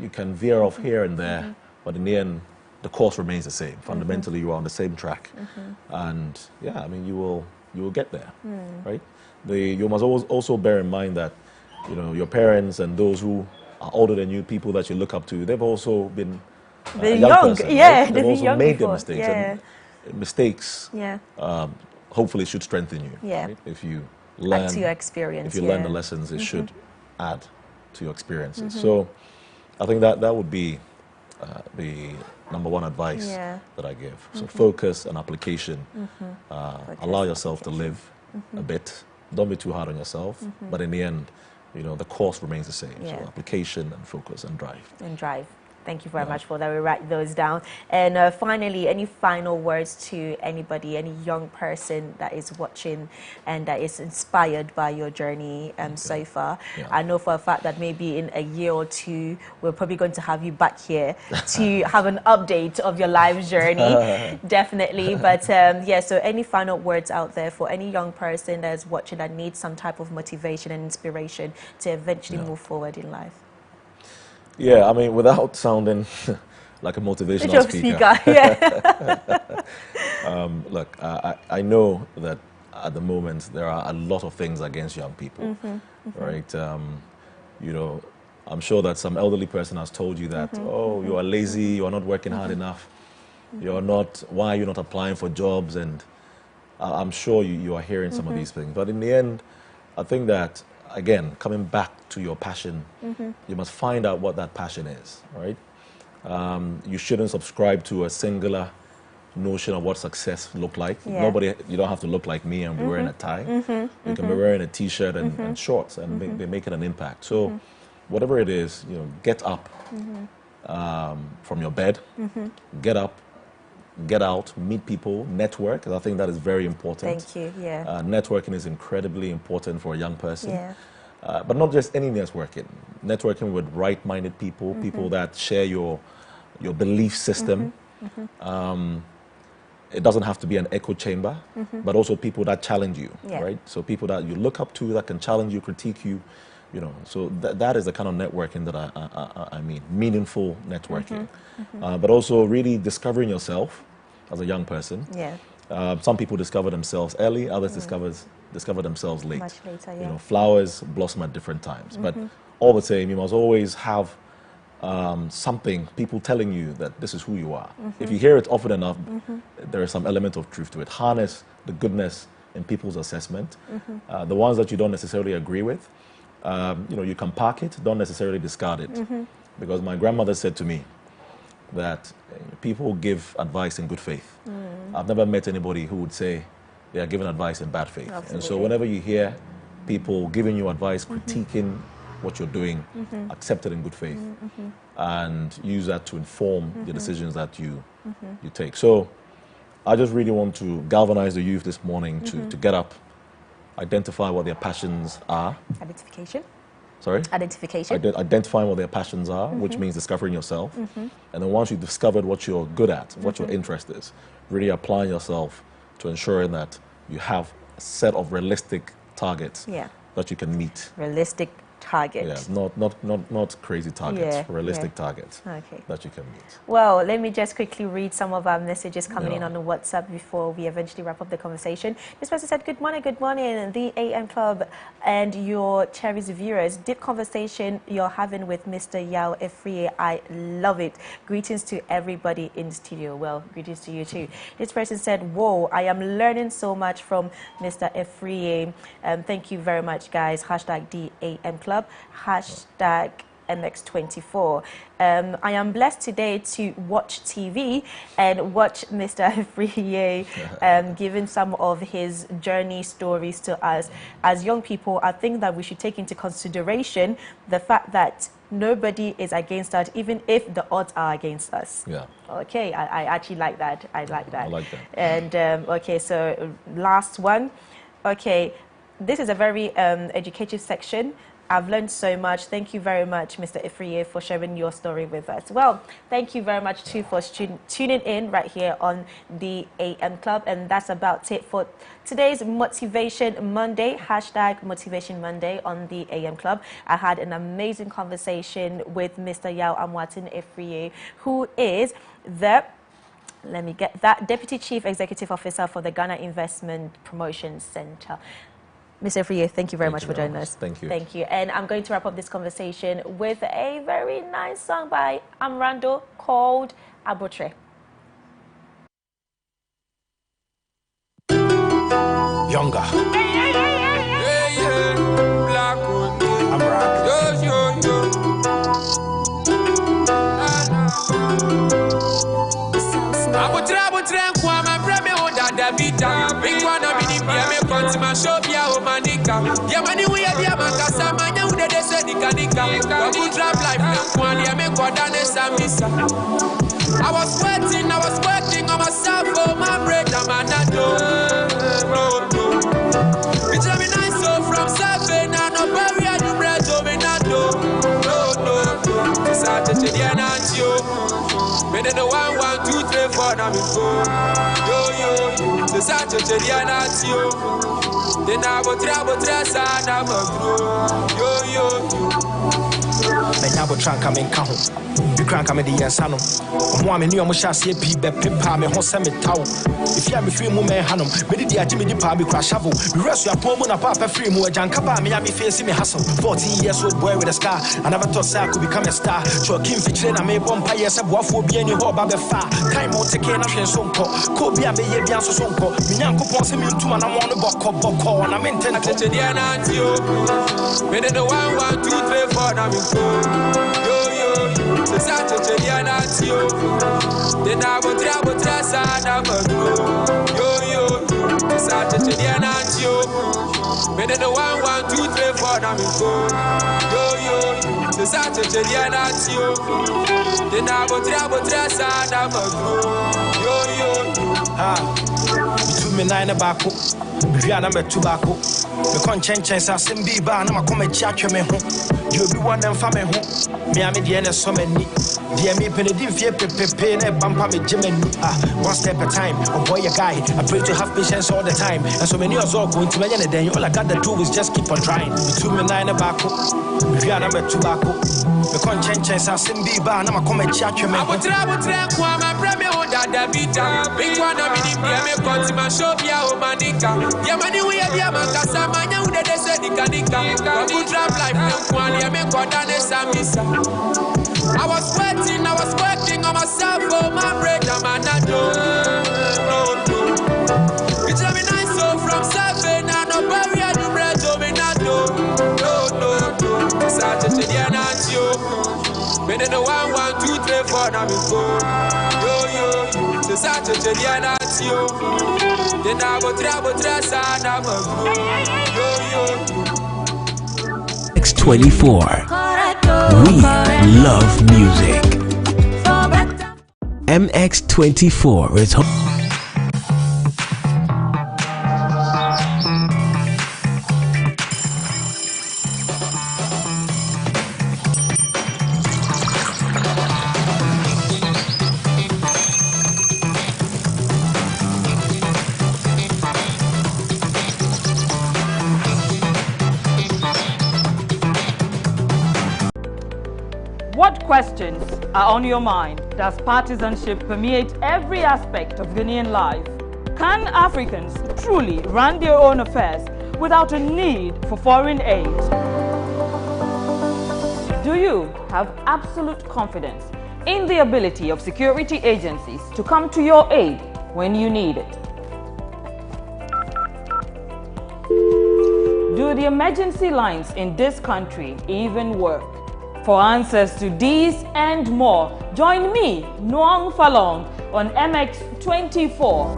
you can veer off here and there, but in the end, the course remains the same. Fundamentally, you are on the same track. And yeah, I mean, you will get there, right? You must also bear in mind that, you know, your parents and those who are older than you, people that you look up to, they've also been They're young young, person, yeah. right? They've also young made before. their mistakes, and mistakes hopefully should strengthen you. Right? If you learn add to your experience, if you learn the lessons, it should add to your experiences. So, I think that would be the number one advice that I give. So, focus and application. Allow yourself to live a bit. Don't be too hard on yourself. But in the end, you know, the course remains the same. So, application and focus and drive. And drive. Thank you very much for that. We write those down. And finally, any final words to anybody, any young person that is watching and that is inspired by your journey so far? I know for a fact that maybe in a year or two, we're probably going to have you back here to have an update of your life journey, definitely. But yeah, so any final words out there for any young person that's watching that needs some type of motivation and inspiration to eventually move forward in life? Yeah, I mean, without sounding like a motivational speaker. Look, I know that at the moment there are a lot of things against young people, right? You know, I'm sure that some elderly person has told you that, oh, you are lazy, you are not working hard enough, you're not, why are you not applying for jobs? And I'm sure you are hearing some of these things. But in the end, I think that, again, coming back to your passion, you must find out what that passion is, right? You shouldn't subscribe to a singular notion of what success look like. You don't have to look like me and be wearing a tie. You can be wearing a t-shirt and shorts and be making an impact. So whatever it is, you know, get up from your bed, get up, get out, meet people, network. I think that is very important. Thank you, networking is incredibly important for a young person. But not just any networking. Networking with right-minded people, people that share your belief system. It doesn't have to be an echo chamber, but also people that challenge you, right? So people that you look up to, that can challenge you, critique you, you know. So that is the kind of networking that I mean, meaningful networking. But also really discovering yourself as a young person. Some people discover themselves early, others discover themselves late. Much later, You know, flowers blossom at different times. But all the same, you must always have something, people telling you that this is who you are. If you hear it often enough, there is some element of truth to it. Harness the goodness in people's assessment. The ones that you don't necessarily agree with, you know, you can park it, don't necessarily discard it. Because my grandmother said to me that people give advice in good faith. I've never met anybody who would say they are giving advice in bad faith. Absolutely. And so whenever you hear people giving you advice, critiquing what you're doing, accept it in good faith, and use that to inform the decisions that you take. So I just really want to galvanize the youth this morning to get up, identify what their passions are. Identification. Sorry? Identification. Identifying what their passions are, which means discovering yourself. And then once you've discovered what you're good at, what your interest is, really applying yourself to ensuring that you have a set of realistic targets that you can meet. Realistic target. Yeah, not crazy targets, Yeah, realistic yeah. targets Okay. that you can meet. Well, let me just quickly read some of our messages coming in on the WhatsApp before we eventually wrap up the conversation. This person said, good morning, the AM Club and your Cherries viewers. Deep conversation you're having with Mr. Yao Efrie. I love it. Greetings to everybody in the studio. Well, greetings to you too. This person said, whoa, I am learning so much from Mr. Efrie. Thank you very much, guys. Hashtag DAM Club. Hashtag MX24. I am blessed today to watch TV and watch Mr. Friye giving some of his journey stories to us. As young people, I think that we should take into consideration the fact that nobody is against us, even if the odds are against us. Yeah. Okay, I actually like that. I like that. I like that. And okay, so last one. Okay, this is a very educative section. I've learned so much. Thank you very much, Mr. Ifriye, for sharing your story with us. Well, thank you very much, too, for tuning in right here on the AM Club. And that's about it for today's Motivation Monday, hashtag Motivation Monday on the AM Club. I had an amazing conversation with Mr. Yao Amwatin Ifriye, who is the Deputy Chief Executive Officer for the Ghana Investment Promotion Center. Mr. Friye, thank you very much for joining us. Thank you. Thank you. And I'm going to wrap up this conversation with a very nice song by Amrando called Abotre. Younger. I'm I was working on myself for my bread, man. No. It's a nice so from seven and no barrier to bread, so me not no. It's a Chichian and you. Me the 1, 1, 2, 3, 4, now we go. Yo. It's a Chichian and you. Then I will travel, and I'm a grow. Yo. Menyabo tranka me nka ho bi kranka me de yensano omo ameni omo hyase pi be pepa me ho se metaw ifia me free mu me hanom me de agye me di pa me kra shovel me resu apon mu na papa free mu ajanka ba me ya me face me hustle 14 years old boy with a scar I never thought say I could become a star choking fichire na me bompa yes boafo bi ani ho ba be fa time o take na hwen so nko ko bi a be ye bi anso so nko me nyankopon se me ntuma na mo no bokọ na me ntena ko dia na antio me de 1, 1, 2, 3, 4 na me go. Yo, it's a Chichian and you. Then I will travel, and I'm a grow. Yo, it's a Chichian and you. Me the 1, 1, 2, 3, 4 na me go. Yo, it's a Chichian and you. Then I will travel, and I'm a grow. Yo. Between me 9 back up. Biana me tobacco. Me kon chen sa simbi ba na makoma chia twa me ho. You be one and fa me ho. Me am de na so mani. De me penedi fie pepepe na bampa me gemani. One step at a time. Oh boy a guy. I pray to have patience all the time. And so many of all going to me then all I got to do is just keep on trying. Between me 9 back up. Biana me tobacco. Me kon chen sa simbi ba na makoma chia twa me ho. Abotre kwa ma premier on da vita. Big one na me konti ma show bia o manika. Ya mani we ya makasa manya ude de se dikanika. Good rap life kwani ya me kodane samisa. I was working on myself for my bread, man. No. It's a nice so from 7 and no barrier to bread, so me not no. It's a Chichian and you. Me the 1, 1, 2, 3, 4 now me go. Yo. It's a Chichian and you. Then I will travel, and I'm a grow. Yo. X24. We love music. MX24 is home. questions are on your mind. Does partisanship permeate every aspect of Ghanaian life? Can Africans truly run their own affairs without a need for foreign aid? Do you have absolute confidence in the ability of security agencies to come to your aid when you need it? Do the emergency lines in this country even work? For answers to these and more, join me, Noam Falong, on MX24.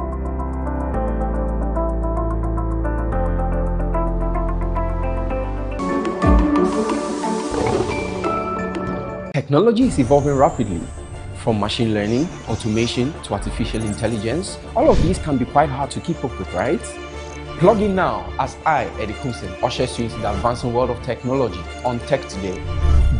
Technology is evolving rapidly, from machine learning, automation to artificial intelligence. All of these can be quite hard to keep up with, right? Plug in now as I, Eddie Kusin, ushers you into the advancing world of technology on Tech Today.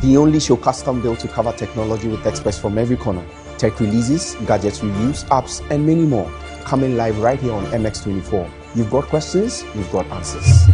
The only show custom built to cover technology with experts from every corner. Tech releases, gadget reviews, apps, and many more. Coming live right here on MX24. You've got questions, we've got answers.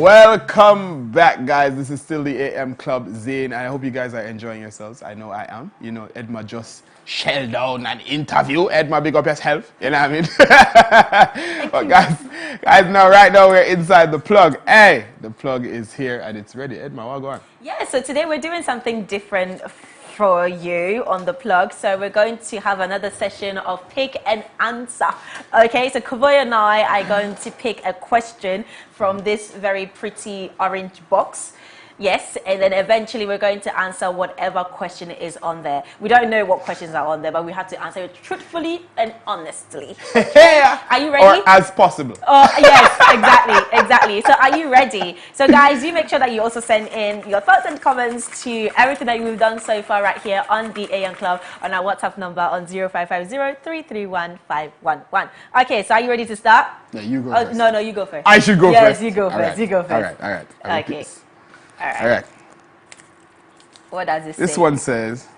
Welcome back, guys. This is still the AM Club Zane. I hope you guys are enjoying yourselves. I know I am. You know, Edma just shelled down an interview. Edma, big up yourself. You know what I mean? But guys, now right now we're inside the plug. Hey, the plug is here and it's ready. Edma, what go on? Yeah, so today we're doing something different for you on the plug. So we're going to have another session of pick and answer. Okay, so Kevoy and I are going to pick a question from this very pretty orange box. Yes, and then eventually we're going to answer whatever question is on there. We don't know what questions are on there, but we have to answer it truthfully and honestly. Are you ready? Or as possible. Oh, yes, exactly. So are you ready? So guys, you make sure that you also send in your thoughts and comments to everything that we've done so far right here on the AM Club on our WhatsApp number on 0550-331-511. Okay, so are you ready to start? Yeah, you go first. No, you go first. I should go Yes, first? you go first. Right. You go first. All right. Okay. All right. What does it say? This one says,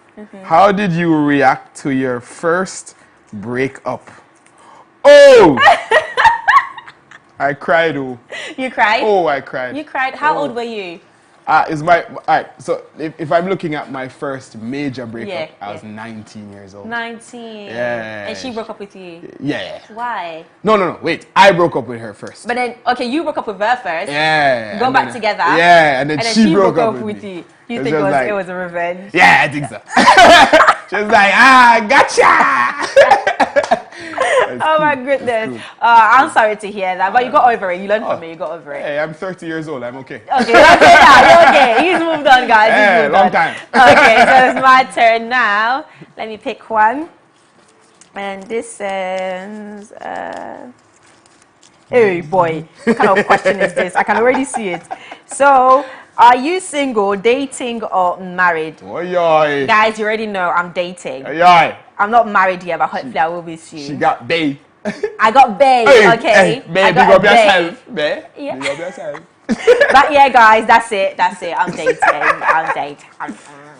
how did you react to your first breakup? Oh! I cried. Oh. You cried? Oh, I cried. You cried? How old were you? So if I'm looking at my first major breakup, I was 19 years old. 19? Yeah. And she broke up with you? Yeah. Why? No, wait. I broke up with her first. But then, okay, you broke up with her first. Yeah. Go back together. Yeah, and then she broke up with you. me. You think it was a revenge? Yeah, I think so. She was like, gotcha! Oh my goodness. I'm sorry to hear that, but you got over it. You learned from it. You got over it. Hey, I'm 30 years old. I'm okay. Okay, you're okay. He's moved on, guys. Yeah, long time. Okay, so it's my turn now. Let me pick one. And this says, hey boy, what kind of question is this? I can already see it. So, are you single, dating, or married? Oy. Guys, you already know I'm dating. Oy. I'm not married yet, but hopefully I will be soon. She got bae. I got bae, okay? Hey, bae, big up yourself. Bae, yeah. big up yourself. But yeah, guys, that's it. I'm dating.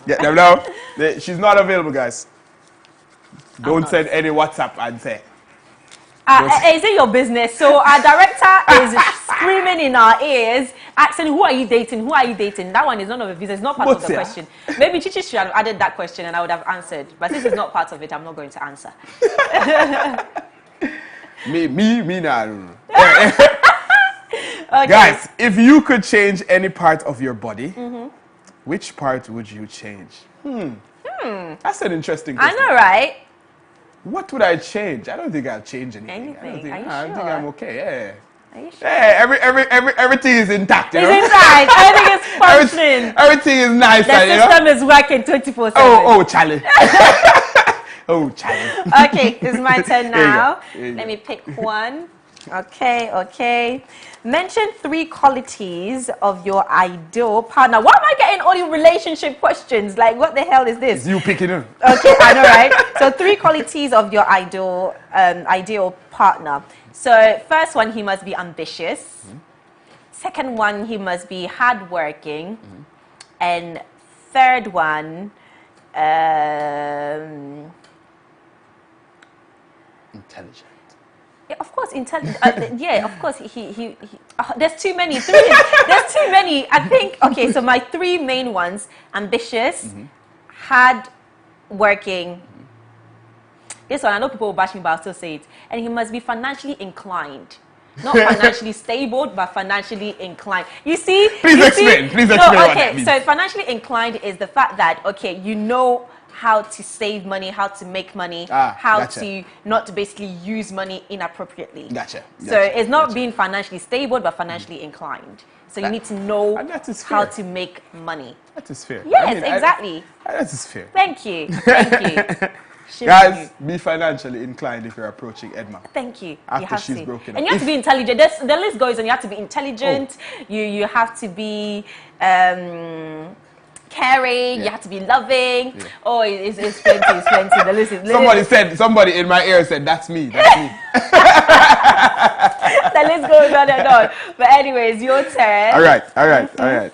Yeah, no. She's not available, guys. Don't send any WhatsApp and say. Is it your business? So our director is screaming in our ears, asking, who are you dating? Who are you dating? That one is none of the business. It's not part of the question. Maybe Chichi should have added that question and I would have answered. But since it's not part of it, I'm not going to answer. me, nah, I don't know. Okay. Guys, if you could change any part of your body, which part would you change? That's an interesting question. I know, right? What would I change? I don't think I'll change anything. I think I'm okay. Yeah. Are you sure? Yeah, everything is intact. It's intact. Everything is functioning. Everything is nice. The system is working 24/7. Oh, Charlie. Oh, Charlie. Okay, it's my turn now. Let me pick one. Okay. Mention 3 qualities of your ideal partner. Why am I getting all your relationship questions? Like, what the hell is this? It's you picking him. Okay, I know, right? So 3 qualities of your ideal partner. So first one, he must be ambitious. Second one, he must be hardworking. And third one, intelligent. Yeah, of course, intelligent. Yeah, of course. He there's too many. There's too many. I think. Okay, so my 3 main ones: ambitious, hard working. This one, I know people will bash me, but I'll still say it. And he must be financially inclined. Not financially stable, but financially inclined. You see? Please explain. Please explain what that means. So financially inclined is the fact that, okay, you know how to save money, how to make money, how to not basically use money inappropriately. So it's not being financially stable, but financially inclined. So you need to know how to make money. That is fair. Yes, exactly. That is fair. Thank you. Thank you. Guys, be financially inclined if you're approaching Edma. Thank you. After you have she's to. broken up. And you have to be intelligent. The list goes on. You have to be intelligent. You have to be caring. You have to be loving. Oh, it's plenty. It's plenty. The list is somebody in my ear said, that's me. That's me. The list goes on and on. But anyways, your turn. All right.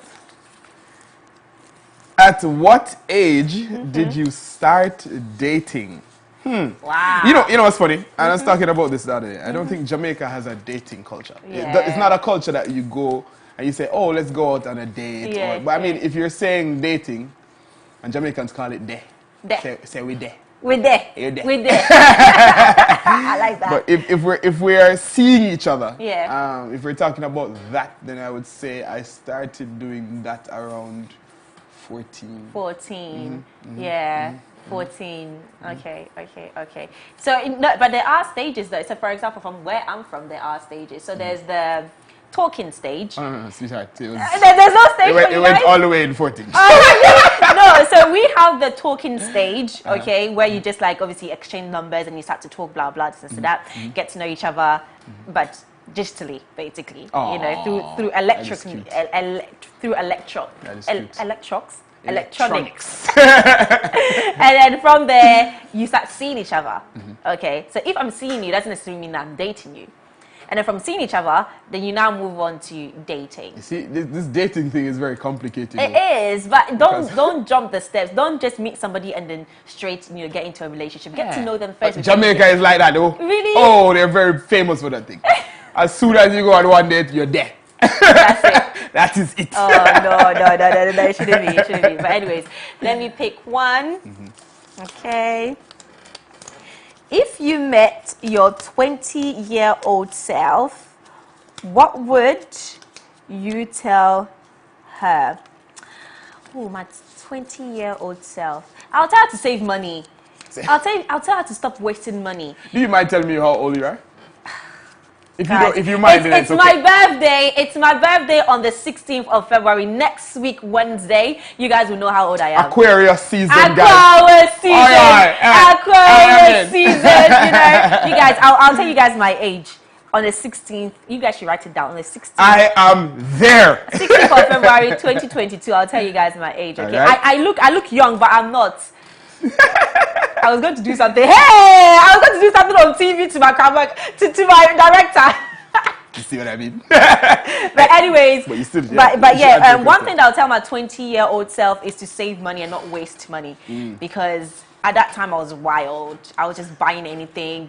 At what age did you start dating? Wow. You know what's funny? I was talking about this the other day. I don't think Jamaica has a dating culture. It's not a culture that you go and you say, oh, let's go out on a date. But I mean, if you're saying dating, and Jamaicans call it de. Say we de. We're there. We're there. I like that. But if we're seeing each other, if we're talking about that, then I would say I started doing that around 14. 14. 14. Okay. So, but there are stages though. So, for example, from where I'm from, there are stages. So there's the talking stage. Sweetheart, there's no stage. It went all the way in 14. No, so we have the talking stage, okay, where you just like obviously exchange numbers and you start to talk blah blah this and that, get to know each other, but digitally, basically, you know, through electronics. And then from there, you start seeing each other. Okay, so if I'm seeing you, doesn't necessarily mean I'm dating you. And then from seeing each other, then you now move on to dating. You see, this dating thing is very complicated. It is, but don't jump the steps. Don't just meet somebody and then straight, get into a relationship. Get to know them first. Jamaica is like that, though. Really? Oh, they're very famous for that thing. As soon as you go on one date, you're there. That's it. That is it. Oh, no, it shouldn't be. But anyways, let me pick one. Okay. If you met your 20-year-old self, what would you tell her? Oh, my 20-year-old self. I'll tell her to save money. I'll tell her to stop wasting money. Do you mind telling me how old you are? If you mind, then it's okay. My birthday. It's my birthday on the 16th of February. Next week, Wednesday. You guys will know how old I am. Aquarius season, guys. Aquarius season. Aquarius season. You guys, I'll tell you guys my age. On the 16th, you guys should write it down. On the 16th. I am there. 16th of February, 2022. I'll tell you guys my age. Okay. Right. I look young, but I'm not. I was going to do something. Hey, I was going to do something on TV to my camera, to my director. You see what I mean? But anyways, but you still, one thing that I'll tell my 20-year-old self is to save money and not waste money, because at that time I was wild. I was just buying anything,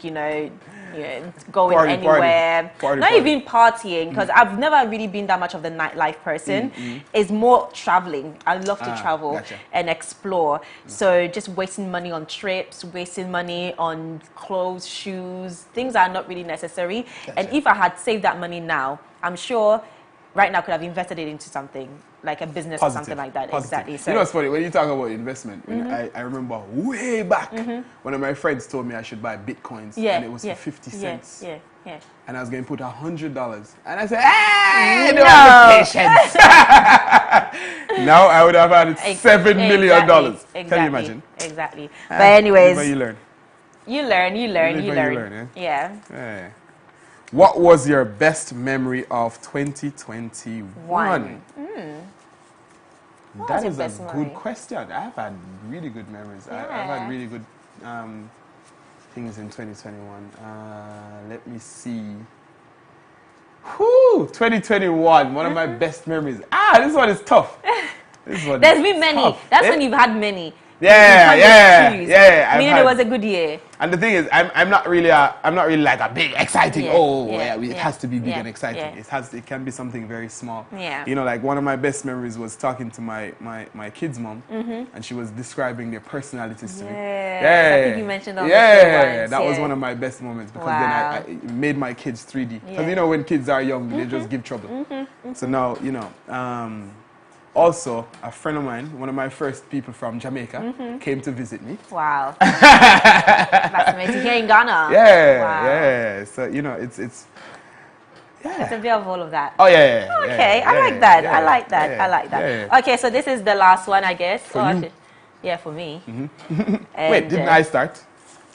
going anywhere. Not even partying, because I've never really been that much of the nightlife person. It's more traveling. I love to travel and explore. So just wasting money on trips, wasting money on clothes, shoes, things that are not really necessary. And if I had saved that money now, I'm sure right now I could have invested it into something like a business or something like that. Exactly. So, you know what's funny? When you talk about investment, I remember way back one of my friends told me I should buy bitcoins, and it was for 50 cents. And I was going to put $100, and I said, "Hey, no patience." Now I would have had $7 million. Can you imagine? Exactly. But anyways, you learn. You learn. Yeah. What was your best memory of 2021? That is a good question. I've had really good memories. I've had really good things in 2021. Let me see. Whew, 2021, one of my best memories. This one is tough. There's been many. Tough. That's when you've had many. Yeah. Meaning it was a good year. And the thing is, I'm not really like a big exciting. It has to be big and exciting. It can be something very small. Yeah. You know, like one of my best memories was talking to my kid's mom, and she was describing their personalities to me. I think you mentioned on the show once. That was one of my best moments because then I made my kids 3D. Because you know when kids are young, they just give trouble. So now you know. Also, a friend of mine, one of my first people from Jamaica, came to visit me. Wow. That's amazing. Here in Ghana. Yeah. So, you know, it's It's a bit of all of that. Oh, yeah. Okay, I like that. I like that. Okay, so this is the last one, I guess. For you. Yeah, for me. Wait, didn't I start?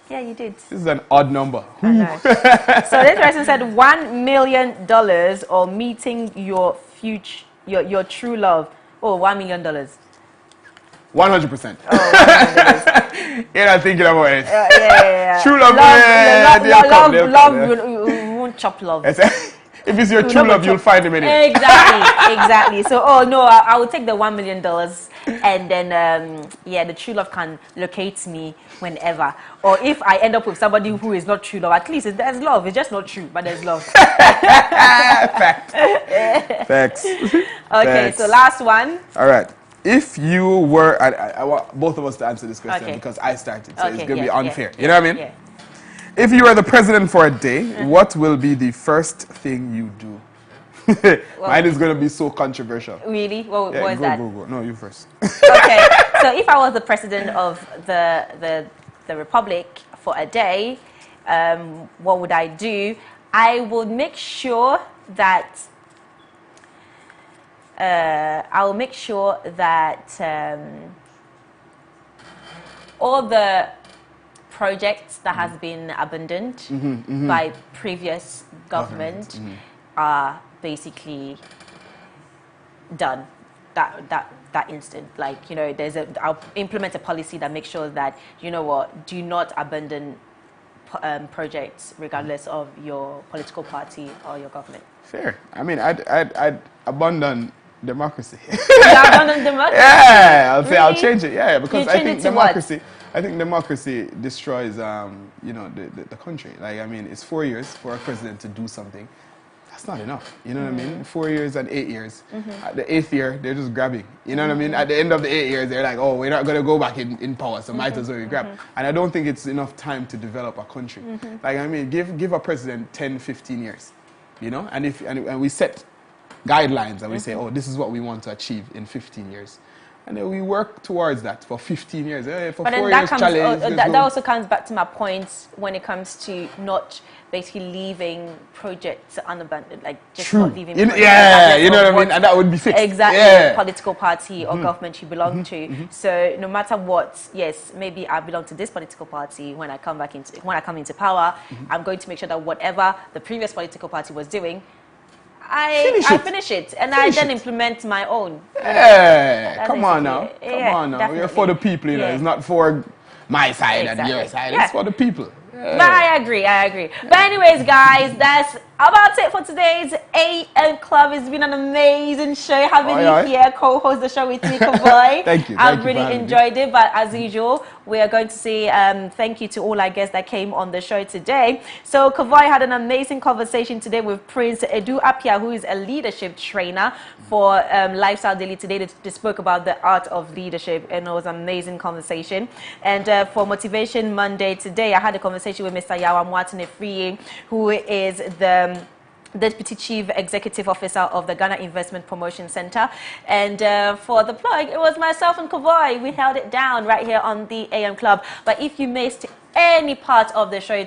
Yeah, you did. This is an odd number. I know. So this person said $1 million or meeting your future, your true love. Oh, $1 million. 100%. Oh, You're not thinking about it. True love, love, we won't chop love. If it's your true love, you'll find him anyway. Exactly. So, I will take the $1 million, and then, the true love can locate me whenever. Or if I end up with somebody who is not true love, at least there's love. It's just not true, but there's love. Facts. Okay, so last one. All right. If you were, I want both of us to answer this question because I started, so it's going to be unfair. You know what I mean? Yeah. If you were the president for a day, what will be the first thing you do? Mine is going to be so controversial. Really? What is that? Go. No, you first. Okay. So if I was the president of the Republic for a day, what would I do? I would make sure that all the projects that has been abandoned by previous government are basically done that instant. Like, you know, I'll implement a policy that makes sure that, you know what, do not abandon projects regardless of your political party or your government. Fair. I mean, I'd abandon democracy. Abandon democracy? Yeah, I'll say really? I'll change it. Yeah, because I think democracy. What? I think democracy destroys, you know, the country. Like, I mean, it's 4 years for a president to do something. That's not enough. You know what I mean? 4 years and 8 years. At the 8th year, they're just grabbing. You know what I mean? At the end of the 8 years, they're like, oh, we're not going to go back in power, so might as well we grab. And I don't think it's enough time to develop a country. Like, I mean, give a president 10, 15 years. You know? And we set guidelines and we say, oh, this is what we want to achieve in 15 years. And then we work towards that for 15 years. For 4 years, challenge. That also comes back to my point when it comes to not basically leaving projects unabandoned, like just not leaving projects. Yeah, you know what I mean? And that would be fixed. Exactly, political party or government you belong to. So no matter what, yes, maybe I belong to this political party. When I come into power, I'm going to make sure that whatever the previous political party was doing, I finish it and I then implement my own. Yeah, come on now. We're for the people, you know. It's not for my side and your side. It's for the people. But I agree. But anyways, guys, that's about it for today's AM Club. It's been an amazing show having you here, co-host the show with me, Kevoy. Thank you. I've really enjoyed it. But as usual, we are going to say thank you to all our guests that came on the show today. So Kevoy had an amazing conversation today with Prince Edu Apia, who is a leadership trainer for Lifestyle Daily today. They spoke about the art of leadership, and it was an amazing conversation. And for Motivation Monday today, I had a conversation with Mr. Yawa Mwatene-Friye, who is the Deputy Chief Executive Officer of the Ghana Investment Promotion Center. And for the plug, it was myself and Kevoy. We held it down right here on the AM Club. But if you missed any part of the show,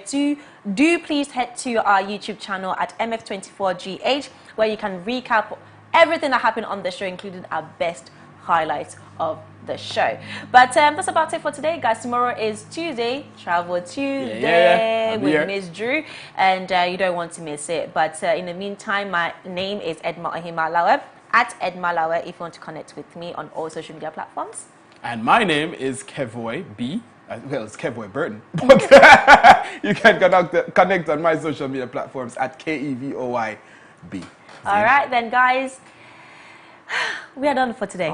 do please head to our YouTube channel at MF24GH, where you can recap everything that happened on the show, including our best highlight of the show. But that's about it for today, guys. Tomorrow is Tuesday, Travel Tuesday with Miss Drew, and you don't want to miss it. But in the meantime, my name is Edma Ohimalawe, at Edma Lawe, if you want to connect with me on all social media platforms. And my name is Kevoy B. Well, it's Kevoy Burton. But you can connect on my social media platforms at KEVOYB. All right, then, guys. We are done for today.